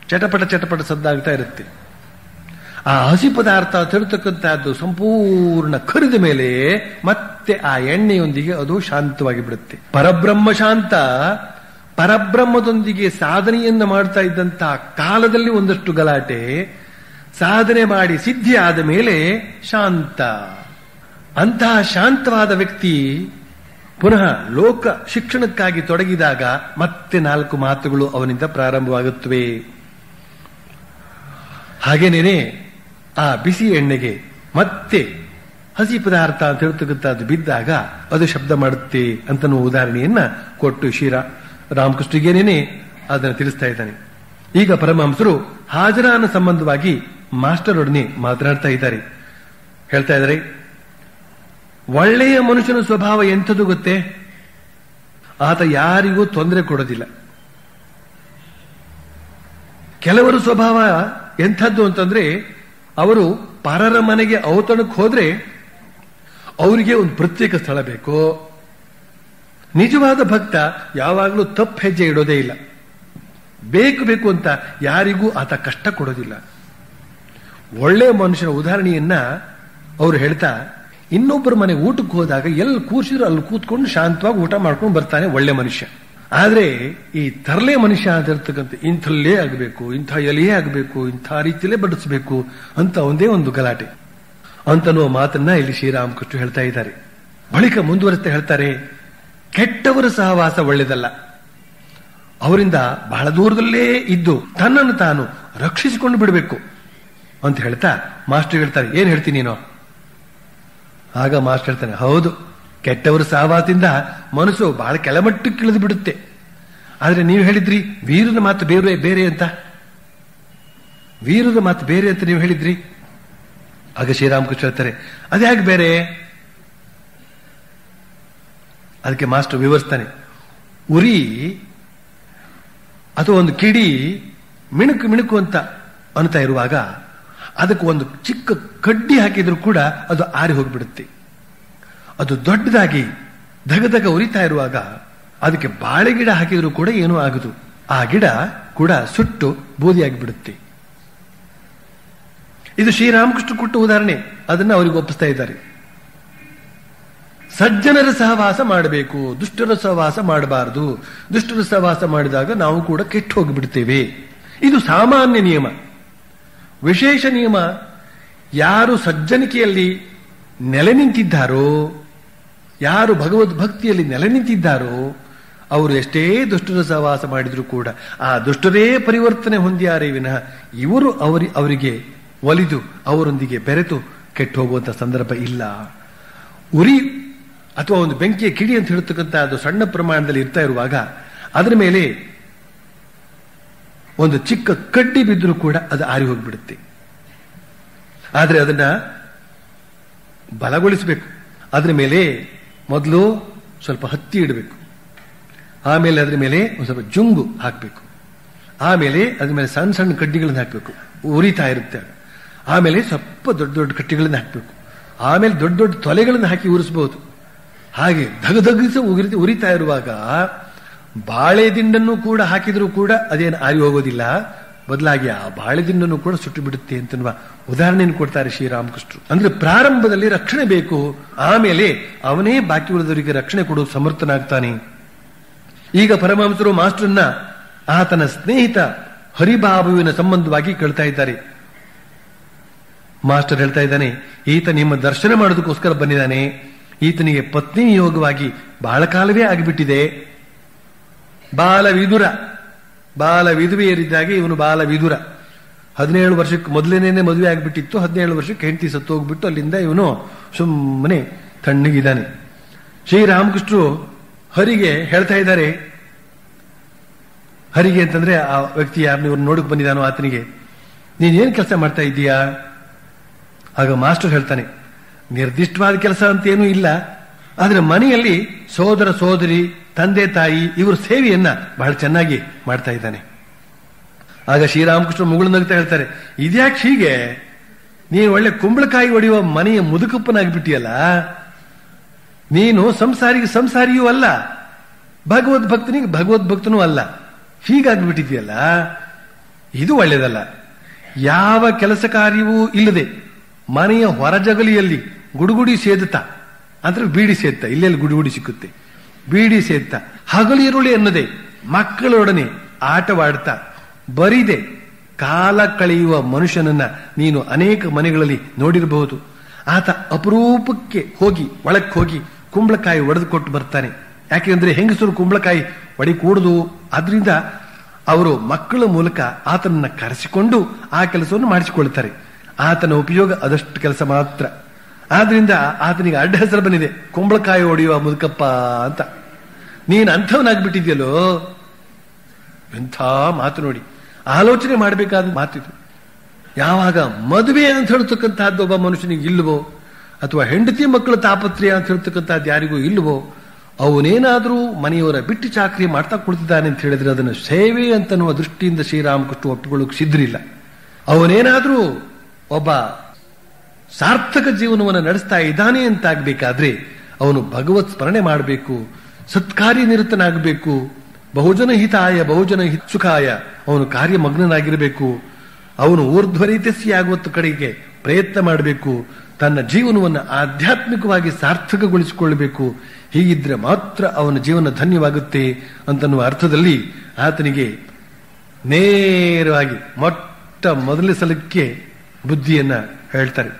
ಚಟಪಟ ಚಟಪಟ ಸದ್ದಾಗ್ತಾ ಇರುತ್ತೆ. ಆ ಹಸಿ ಪದಾರ್ಥ ತಿರುತಕ್ಕಂತಹದ್ದು ಸಂಪೂರ್ಣ ಕರಿದ ಮೇಲೆ ಮತ್ತೆ ಆ ಎಣ್ಣೆಯೊಂದಿಗೆ ಅದು ಶಾಂತವಾಗಿ ಬಿಡುತ್ತೆ. ಪರಬ್ರಹ್ಮ ಶಾಂತ. ಪರಬ್ರಹ್ಮದೊಂದಿಗೆ ಸಾಧನೆಯನ್ನು ಮಾಡ್ತಾ ಇದ್ದಂತಹ ಕಾಲದಲ್ಲಿ ಒಂದಷ್ಟು ಗಲಾಟೆ, ಸಾಧನೆ ಮಾಡಿ ಸಿದ್ಧಿ ಆದ ಮೇಲೆ ಶಾಂತ. ಅಂತಹ ಶಾಂತವಾದ ವ್ಯಕ್ತಿ ಪುನಃ ಲೋಕ ಶಿಕ್ಷಣಕ್ಕಾಗಿ ತೊಡಗಿದಾಗ ಮತ್ತೆ 4 ಮಾತುಗಳು ಅವನಿಂದ ಪ್ರಾರಂಭವಾಗುತ್ತವೆ. ಹಾಗೇನೇನೆ ಆ ಬಿಸಿ ಎಣ್ಣೆಗೆ ಮತ್ತೆ ಹಸಿ ಪದಾರ್ಥ ಅಂತ ಹೇಳ್ತಕ್ಕಂಥದ್ದು ಬಿದ್ದಾಗ ಅದು ಶಬ್ದ ಮಾಡುತ್ತೆ ಅಂತನೂ ಉದಾಹರಣೆಯನ್ನ ಕೊಟ್ಟು ರಾಮಕೃಷ್ಣಗೇನೇನೆ ಅದನ್ನು ತಿಳಿಸ್ತಾ ಇದ್ದಾನೆ. ಈಗ ಪರಮಹಂಸರು ಹಾಜರಾನ ಸಂಬಂಧವಾಗಿ ಮಾಸ್ಟರೊಡನೆ ಮಾತನಾಡ್ತಾ ಇದ್ದಾರೆ. ಹೇಳ್ತಾ ಇದ್ದಾರೆ, ಒಳ್ಳೆಯ ಮನುಷ್ಯನ ಸ್ವಭಾವ ಎಂಥದ್ದು ಗೊತ್ತೇ? ಆತ ಯಾರಿಗೂ ತೊಂದರೆ ಕೊಡೋದಿಲ್ಲ. ಕೆಲವರ ಸ್ವಭಾವ ಎಂಥದ್ದು ಅಂತಂದ್ರೆ, ಅವರು ಪರರ ಮನೆಗೆ ಔತಣಕ್ಕೆ ಹೋದ್ರೆ ಅವರಿಗೆ ಒಂದು ಪ್ರತ್ಯೇಕ ಸ್ಥಳ ಬೇಕು. ನಿಜವಾದ ಭಕ್ತ ಯಾವಾಗಲೂ ತಪ್ಪು ಹೆಜ್ಜೆ ಇಡೋದೇ ಇಲ್ಲ. ಬೇಕು ಬೇಕು ಅಂತ ಯಾರಿಗೂ ಆತ ಕಷ್ಟ ಕೊಡೋದಿಲ್ಲ. ಒಳ್ಳೆಯ ಮನುಷ್ಯನ ಉದಾಹರಣೆಯನ್ನ ಅವರು ಹೇಳ್ತಾ, ಇನ್ನೊಬ್ಬರ ಮನೆ ಊಟಕ್ಕೆ ಹೋದಾಗ ಎಲ್ಲಿ ಕೂರ್ಸಿದ್ರು ಅಲ್ಲಿ ಕೂತ್ಕೊಂಡು ಶಾಂತವಾಗಿ ಊಟ ಮಾಡ್ಕೊಂಡು ಬರ್ತಾನೆ ಒಳ್ಳೆ ಮನುಷ್ಯ. ಆದ್ರೆ ಈ ತರಲೆ ಮನುಷ್ಯ ಅಂತ ಇರ್ತಕ್ಕಂಥ ಇಂಥಲ್ಲೇ ಆಗಬೇಕು, ಇಂಥ ಎಲೆಯೇ ಆಗಬೇಕು, ಇಂಥ ರೀತಿಯಲ್ಲೇ ಬಡಿಸಬೇಕು ಅಂತ ಒಂದೇ ಒಂದು ಗಲಾಟೆ ಅಂತನ್ನುವ ಮಾತನ್ನ ಇಲ್ಲಿ ಶ್ರೀರಾಮಕೃಷ್ಣ ಹೇಳ್ತಾ ಇದ್ದಾರೆ. ಬಳಿಕ ಮುಂದುವರಿಸ್ತಾ ಹೇಳ್ತಾರೆ, ಕೆಟ್ಟವರ ಸಹವಾಸ ಒಳ್ಳೆಯದಲ್ಲ. ಅವರಿಂದ ಬಹಳ ದೂರದಲ್ಲೇ ಇದ್ದು ತನ್ನನ್ನು ತಾನು ರಕ್ಷಿಸಿಕೊಂಡು ಬಿಡಬೇಕು ಅಂತ ಹೇಳ್ತಾ ಮಾಸ್ಟರ್ ಹೇಳ್ತಾರೆ, ಏನ್ ಹೇಳ್ತೀನಿ ನೀನು? ಆಗ ಮಾಸ್ಟರ್ ಹೇಳ್ತಾನೆ, ಹೌದು, ಕೆಟ್ಟವರ ಸಹವಾಸದಿಂದ ಮನಸ್ಸು ಬಹಳ ಕೆಳಮಟ್ಟಕ್ಕೆ ಇಳಿದು ಬಿಡುತ್ತೆ. ಆದ್ರೆ ನೀವು ಹೇಳಿದ್ರಿ ವೀರನ ಮಾತು ಬೇರೆ ಬೇರೆ ಅಂತ, ವೀರನ ಮಾತು ಬೇರೆ ಅಂತ ನೀವು ಹೇಳಿದ್ರಿ. ಆಗ ಶ್ರೀರಾಮಕೃಷ್ಣ ಹೇಳ್ತಾರೆ, ಅದ್ಯಾಕೆ ಬೇರೆ? ಅದಕ್ಕೆ ಮಾಸ್ಟರ್ ವಿವರಿಸ್ತಾನೆ, ಉರಿ ಅಥವಾ ಒಂದು ಕಿಡಿ ಮಿಣುಕು ಮಿಣುಕು ಅಂತ ಅನ್ತಾ ಇರುವಾಗ ಅದಕ್ಕೆ ಒಂದು ಚಿಕ್ಕ ಕಡ್ಡಿ ಹಾಕಿದ್ರು ಕೂಡ ಅದು ಆರಿ ಹೋಗ್ಬಿಡುತ್ತೆ. ಅದು ದೊಡ್ಡದಾಗಿ ಧಗಧಗ ಉರಿತಾ ಇರುವಾಗ ಅದಕ್ಕೆ ಬಾಳೆ ಗಿಡ ಹಾಕಿದ್ರು ಕೂಡ ಏನೂ ಆಗದು, ಆ ಗಿಡ ಕೂಡ ಸುಟ್ಟು ಬೂದಿಯಾಗಿ ಬಿಡುತ್ತೆ. ಇದು ಶ್ರೀರಾಮಕೃಷ್ಣ ಕೊಟ್ಟ ಉದಾಹರಣೆ, ಅದನ್ನ ಅವರಿಗೆ ಒಪ್ಪಿಸ್ತಾ ಇದ್ದಾರೆ. ಸಜ್ಜನರ ಸಹವಾಸ ಮಾಡಬೇಕು, ದುಷ್ಟರ ಸಹವಾಸ ಮಾಡಬಾರದು. ದುಷ್ಟರ ಸಹವಾಸ ಮಾಡಿದಾಗ ನಾವು ಕೂಡ ಕೆಟ್ಟು ಹೋಗಿಬಿಡ್ತೇವೆ. ಇದು ಸಾಮಾನ್ಯ ನಿಯಮ. ವಿಶೇಷ ನಿಯಮ, ಯಾರು ಸಜ್ಜನಿಕೆಯಲ್ಲಿ ನೆಲೆ ನಿಂತಿದ್ದಾರೋ, ಯಾರು ಭಗವದ್ ಭಕ್ತಿಯಲ್ಲಿ ನೆಲೆ ನಿಂತಿದ್ದಾರೋ, ಅವರು ಎಷ್ಟೇ ದುಷ್ಟರ ಸಹವಾಸ ಮಾಡಿದ್ರು ಕೂಡ ಆ ದುಷ್ಟರೇ ಪರಿವರ್ತನೆ ಹೊಂದಿಯಾರೇ ವಿನಃ ಇವರು ಅವರಿಗೆ ಒಲಿದು ಅವರೊಂದಿಗೆ ಬೆರೆತು ಕೆಟ್ಟು ಹೋಗುವಂತ ಸಂದರ್ಭ ಇಲ್ಲ. ಉರಿ ಅಥವಾ ಒಂದು ಬೆಂಕಿಯ ಕಿಡಿ ಅಂತ ಹೇಳ್ತಕ್ಕಂಥ ಅದು ಸಣ್ಣ ಪ್ರಮಾಣದಲ್ಲಿ ಇರ್ತಾ ಇರುವಾಗ ಅದರ ಮೇಲೆ ಒಂದು ಚಿಕ್ಕ ಕಡ್ಡಿ ಬಿದ್ದರೂ ಕೂಡ ಅದು ಆರಿ ಹೋಗಿಬಿಡುತ್ತೆ. ಆದರೆ ಅದನ್ನ ಬಲಗೊಳಿಸಬೇಕು. ಅದರ ಮೇಲೆ ಮೊದಲು ಸ್ವಲ್ಪ ಹತ್ತಿ ಇಡಬೇಕು. ಆಮೇಲೆ ಅದ್ರ ಮೇಲೆ ಒಂದು ಸ್ವಲ್ಪ ಜುಂಗು ಹಾಕಬೇಕು. ಆಮೇಲೆ ಅದ್ರ ಮೇಲೆ ಸಣ್ಣ ಸಣ್ಣ ಕಡ್ಡಿಗಳನ್ನು ಹಾಕಬೇಕು, ಉರಿತಾ ಇರುತ್ತೆ. ಆಮೇಲೆ ಸ್ವಲ್ಪ ದೊಡ್ಡ ದೊಡ್ಡ ಕಟ್ಟಿಗಳನ್ನು ಹಾಕಬೇಕು. ಆಮೇಲೆ ದೊಡ್ಡ ದೊಡ್ಡ ತೊಲೆಗಳನ್ನು ಹಾಕಿ ಉರಿಸಬಹುದು. ಹಾಗೆ ಧಗಧಗಿಸ ಉರಿತಾ ಇರುವಾಗ ಬಾಳೆ ದಿಂಡನ್ನು ಕೂಡ ಹಾಕಿದ್ರೂ ಕೂಡ ಅದೇನು ಆರಿ ಹೋಗೋದಿಲ್ಲ, ಬದಲಾಗಿ ಆ ಬಾಳೆ ದಿಂಡನ್ನು ಕೂಡ ಸುಟ್ಟು ಬಿಡುತ್ತೆ ಅಂತನ್ನುವ ಉದಾಹರಣೆಯನ್ನು ಕೊಡ್ತಾರೆ ಶ್ರೀರಾಮಕೃಷ್ಣರು. ಅಂದ್ರೆ ಪ್ರಾರಂಭದಲ್ಲಿ ರಕ್ಷಣೆ ಬೇಕು, ಆಮೇಲೆ ಅವನೇ ಬಾಕಿ ಉಳಿದವರಿಗೆ ರಕ್ಷಣೆ ಕೊಡುವ ಸಮರ್ಥನಾಗ್ತಾನೆ. ಈಗ ಪರಮಹಂಸರು ಮಾಸ್ಟರ್ನ ಆತನ ಸ್ನೇಹಿತ ಹರಿಬಾಬುವಿನ ಸಂಬಂಧವಾಗಿ ಕೇಳ್ತಾ ಇದ್ದಾರೆ. ಮಾಸ್ಟರ್ ಹೇಳ್ತಾ ಇದ್ದಾನೆ, ಈತ ನಿಮ್ಮ ದರ್ಶನ ಮಾಡೋದಕ್ಕೋಸ್ಕರ ಬಂದಿದ್ದಾನೆ. ಈತನಿಗೆ ಪತ್ನಿ ನಿಯೋಗವಾಗಿ ಬಹಳ ಕಾಲವೇ ಆಗಿಬಿಟ್ಟಿದೆ. ಬಾಲ ವಿಧುವೆಯರಿದ್ದಾಗೆ ಇವನು ಬಾಲ ವಿದುರ. 17 ವರ್ಷಕ್ಕೆ ಮೊದಲೇನೇ ಮದುವೆ ಆಗಿಬಿಟ್ಟಿತ್ತು. 17 ವರ್ಷಕ್ಕೆ ಹೆಂಡತಿ ಸತ್ತು ಹೋಗ್ಬಿಟ್ಟು ಅಲ್ಲಿಂದ ಇವನು ಸುಮ್ಮನೆ ತಣ್ಣಗಿದ್ದಾನೆ. ಶ್ರೀರಾಮಕೃಷ್ಣರು ಹರಿಗೆ ಹೇಳ್ತಾ ಇದ್ದಾರೆ, ಹರಿಗೆ ಅಂತಂದ್ರೆ ಆ ವ್ಯಕ್ತಿ ಯಾರನ್ನ ಇವ್ರು ನೋಡಕ್ ಬಂದಿದ್ದಾನೋ ಆತನಿಗೆ, ನೀನೇನ್ ಕೆಲಸ ಮಾಡ್ತಾ ಇದ್ದೀಯಾ? ಆಗ ಮಾಸ್ಟರ್ ಹೇಳ್ತಾನೆ, ನಿರ್ದಿಷ್ಟವಾದ ಕೆಲಸ ಅಂತೇನೂ ಇಲ್ಲ, ಆದ್ರೆ ಮನೆಯಲ್ಲಿ ಸೋದರ ಸೋದರಿ ತಂದೆ ತಾಯಿ ಇವ್ರ ಸೇವೆಯನ್ನ ಬಹಳ ಚೆನ್ನಾಗಿ ಮಾಡ್ತಾ ಇದ್ದಾನೆ. ಆಗ ಶ್ರೀರಾಮಕೃಷ್ಣ ಮುಗುಳು ನಗ್ತಾ ಹೇಳ್ತಾರೆ, ಇದ್ಯಾಕೆ ಹೀಗೆ? ನೀನು ಒಳ್ಳೆ ಕುಂಬಳಕಾಯಿ ಹೊಡೆಯುವ ಮನೆಯ ಮುದುಕಪ್ಪನಾಗ್ಬಿಟ್ಟಿಯಲ್ಲ, ನೀನು ಸಂಸಾರಿಯೂ ಅಲ್ಲ, ಭಗವದ್ಭಕ್ತನಿಗೆ ಭಗವದ್ಭಕ್ತನೂ ಅಲ್ಲ, ಹೀಗಾಗ್ಬಿಟ್ಟಿದೆಯಲ್ಲ, ಇದು ಒಳ್ಳೇದಲ್ಲ. ಯಾವ ಕೆಲಸ ಕಾರ್ಯವೂ ಇಲ್ಲದೆ ಮನೆಯ ಹೊರಜಗಲಿಯಲ್ಲಿ ಗುಡುಗುಡಿ ಸೇದುತ್ತಾ, ಅಂದ್ರೆ ಬೀಡಿ ಸೇದ್ತಾ, ಇಲ್ಲೆಲ್ಲಿ ಗುಡುಗುಡಿ ಸಿಕ್ಕುತ್ತೆ, ಬೀಡಿ ಸೇದ್ತಾ ಹಗಲಿರುಳಿ ಅನ್ನದೆ ಮಕ್ಕಳೊಡನೆ ಆಟವಾಡ್ತಾ ಬರಿದೆ ಕಾಲ ಕಳೆಯುವ ಮನುಷ್ಯನನ್ನ ನೀನು ಅನೇಕ ಮನೆಗಳಲ್ಲಿ ನೋಡಿರಬಹುದು. ಆತ ಅಪರೂಪಕ್ಕೆ ಒಳಕ್ಕೆ ಹೋಗಿ ಕುಂಬಳಕಾಯಿ ಒಡೆದು ಕೊಟ್ಟು ಬರ್ತಾನೆ. ಯಾಕೆಂದ್ರೆ ಹೆಂಗಸರು ಕುಂಬಳಕಾಯಿ ಒಡಿ ಕೂಡುದು, ಆದ್ರಿಂದ ಅವರು ಮಕ್ಕಳ ಮೂಲಕ ಆತನನ್ನ ಕರೆಸಿಕೊಂಡು ಆ ಕೆಲಸವನ್ನು ಮಾಡಿಸಿಕೊಳ್ತಾರೆ. ಆತನ ಉಪಯೋಗ ಅದಷ್ಟು ಕೆಲಸ ಮಾತ್ರ. ಆದ್ರಿಂದ ಆತನಿಗೆ ಅಡ್ಡ ಹೆಸರು ಬಂದಿದೆ, ಕುಂಬಳಕಾಯಿ ಹೊಡೆಯುವ ಮುದುಕಪ್ಪ ಅಂತ. ನೀನು ಅಂಥವನಾಗ್ಬಿಟ್ಟಿದ್ಯಲ್ಲೋ. ಎಂಥ ಮಾತು ನೋಡಿ, ಆಲೋಚನೆ ಮಾಡಬೇಕಾದ ಮಾತಿದು. ಯಾವಾಗ ಮದುವೆ ಅಂತ ಹೇಳ್ತಕ್ಕಂತಹದ್ದು ಒಬ್ಬ ಮನುಷ್ಯನಿಗೆ ಇಲ್ಲವೋ, ಅಥವಾ ಹೆಂಡತಿ ಮಕ್ಕಳ ತಾಪತ್ರೆಯ ಅಂತ ಹೇಳ್ತಕ್ಕಂಥದ್ದು ಯಾರಿಗೂ ಇಲ್ಲವೋ, ಅವನೇನಾದ್ರೂ ಮನೆಯವರ ಬಿಟ್ಟು ಚಾಕರಿ ಮಾಡ್ತಾ ಕುಳಿತಿದ್ದಾನೆ ಅಂತ ಹೇಳಿದ್ರೆ ಅದನ್ನು ಸೇವೆ ಅಂತನ್ನುವ ದೃಷ್ಟಿಯಿಂದ ಶ್ರೀರಾಮಕೃಷ್ಣ ಒಪ್ಪಿಕೊಳ್ಳೋಕೆ ಸಿದ್ಧರಿಲ್ಲ. ಅವನೇನಾದ್ರೂ ಒಬ್ಬ ಸಾರ್ಥಕ ಜೀವನವನ್ನು ನಡೆಸ್ತಾ ಇದ್ದಾನೆ ಅಂತಾಗಬೇಕಾದ್ರೆ ಅವನು ಭಗವತ್ ಸ್ಮರಣೆ ಮಾಡಬೇಕು, ಸತ್ಕಾರ್ಯ ನಿರತನಾಗಬೇಕು, ಬಹುಜನ ಹಿತಾಯ ಬಹುಜನ ಸುಖಾಯ ಅವನು ಕಾರ್ಯಮಗ್ನನಾಗಿರಬೇಕು, ಅವನು ಊರ್ಧ್ವರೀತಸ್ಯ ಆಗುವ ಕಡೆಗೆ ಪ್ರಯತ್ನ ಮಾಡಬೇಕು, ತನ್ನ ಜೀವನವನ್ನು ಆಧ್ಯಾತ್ಮಿಕವಾಗಿ ಸಾರ್ಥಕಗೊಳಿಸಿಕೊಳ್ಳಬೇಕು. ಹೀಗಿದ್ರೆ ಮಾತ್ರ ಅವನ ಜೀವನ ಧನ್ಯವಾಗುತ್ತೆ ಅಂತನ್ನುವ ಅರ್ಥದಲ್ಲಿ ಆತನಿಗೆ ನೇರವಾಗಿ ಮೊದಲ ಸಲಕ್ಕೆ ಬುದ್ಧಿಯನ್ನ ಹೇಳ್ತಾರೆ.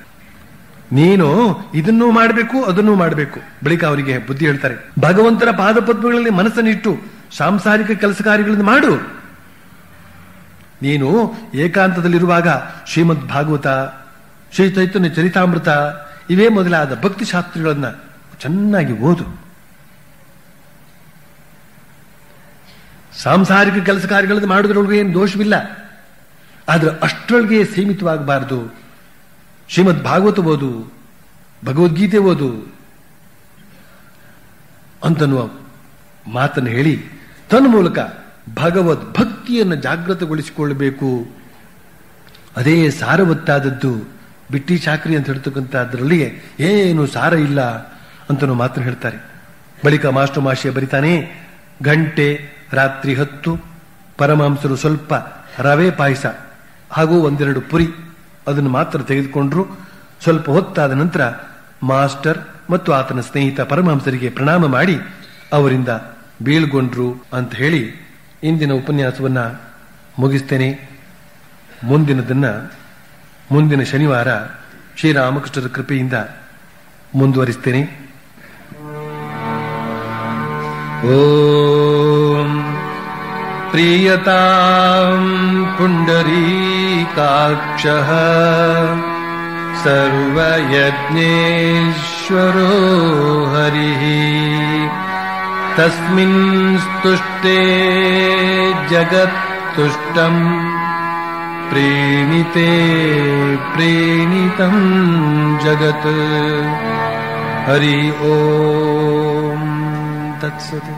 ನೀನು ಇದನ್ನೂ ಮಾಡಬೇಕು ಅದನ್ನೂ ಮಾಡಬೇಕು. ಬಳಿಕ ಅವರಿಗೆ ಬುದ್ಧಿ ಹೇಳ್ತಾರೆ, ಭಗವಂತನ ಪಾದಪದ್ಮಗಳಲ್ಲಿ ಮನಸ್ಸನ್ನಿಟ್ಟು ಸಾಂಸಾರಿಕ ಕೆಲಸ ಕಾರ್ಯಗಳನ್ನು ಮಾಡು. ನೀನು ಏಕಾಂತದಲ್ಲಿರುವಾಗ ಶ್ರೀಮದ್ ಭಾಗವತ, ಶ್ರೀ ಚೈತನ್ಯ ಚರಿತಾಮೃತ ಇವೇ ಮೊದಲಾದ ಭಕ್ತಿ ಶಾಸ್ತ್ರಗಳನ್ನ ಚೆನ್ನಾಗಿ ಓದು. ಸಾಂಸಾರಿಕ ಕೆಲಸ ಕಾರ್ಯಗಳನ್ನು ಮಾಡುವುದರೊಳಗೆ ಏನು ದೋಷವಿಲ್ಲ, ಆದ್ರೆ ಅಷ್ಟರೊಳಗೆ ಸೀಮಿತವಾಗಬಾರದು. ಶ್ರೀಮದ್ ಭಾಗವತ ಓದು, ಭಗವದ್ಗೀತೆ ಓದು ಅಂತನ್ನುವ ಮಾತನ್ನು ಹೇಳಿ ತನ್ನ ಮೂಲಕ ಭಗವದ್ ಭಕ್ತಿಯನ್ನು ಜಾಗೃತಗೊಳಿಸಿಕೊಳ್ಳಬೇಕು. ಅದೇ ಸಾರವತ್ತಾದದ್ದು. ಬಿಟ್ಟಿ ಚಾಕ್ರಿ ಅಂತ ಹೇಳ್ತಕ್ಕಂಥದ್ರಲ್ಲಿ ಏನು ಸಾರ ಇಲ್ಲ ಅಂತನೂ ಮಾತನ್ನು ಹೇಳ್ತಾರೆ. ಬಳಿಕ ಮಾಸ್ಟರ್ ಮಾಷಿಯ ಬರಿತಾನೆ, ಗಂಟೆ ರಾತ್ರಿ 10 ಪರಮಹಂಸರು ಸ್ವಲ್ಪ ರವೆ ಪಾಯಸ ಹಾಗೂ 1-2 ಪುರಿ ಅದನ್ನು ಮಾತ್ರ ತೆಗೆದುಕೊಂಡ್ರು. ಸ್ವಲ್ಪ ಹೊತ್ತಾದ ನಂತರ ಮಾಸ್ಟರ್ ಮತ್ತು ಆತನ ಸ್ನೇಹಿತ ಪರಮಹಂಸರಿಗೆ ಪ್ರಣಾಮ ಮಾಡಿ ಅವರಿಂದ ಬೀಳ್ಗೊಂಡ್ರು ಅಂತ ಹೇಳಿ ಇಂದಿನ ಉಪನ್ಯಾಸವನ್ನ ಮುಗಿಸ್ತೇನೆ. ಮುಂದಿನ ಶನಿವಾರ ಶ್ರೀರಾಮಕೃಷ್ಣರ ಕೃಪೆಯಿಂದ ಮುಂದುವರಿಸ್ತೇನೆ. ಓಂ ಪ್ರಿಯತಾಂ ಪುಂಡರೀಕಾಕ್ಷಃ ಸರ್ವಯಜ್ಞೇಶ್ವರೋ ಹರಿಃ ತಸ್ಮಿನ್ ಸ್ತುಷ್ಟೇ ಜಗತ್ತುಷ್ಟಂ ಪ್ರೇಣಿತೆ ಪ್ರೇಣಿತಂ ಜಗತ್. ಹರಿ ಓಂ ತತ್ಸತ್.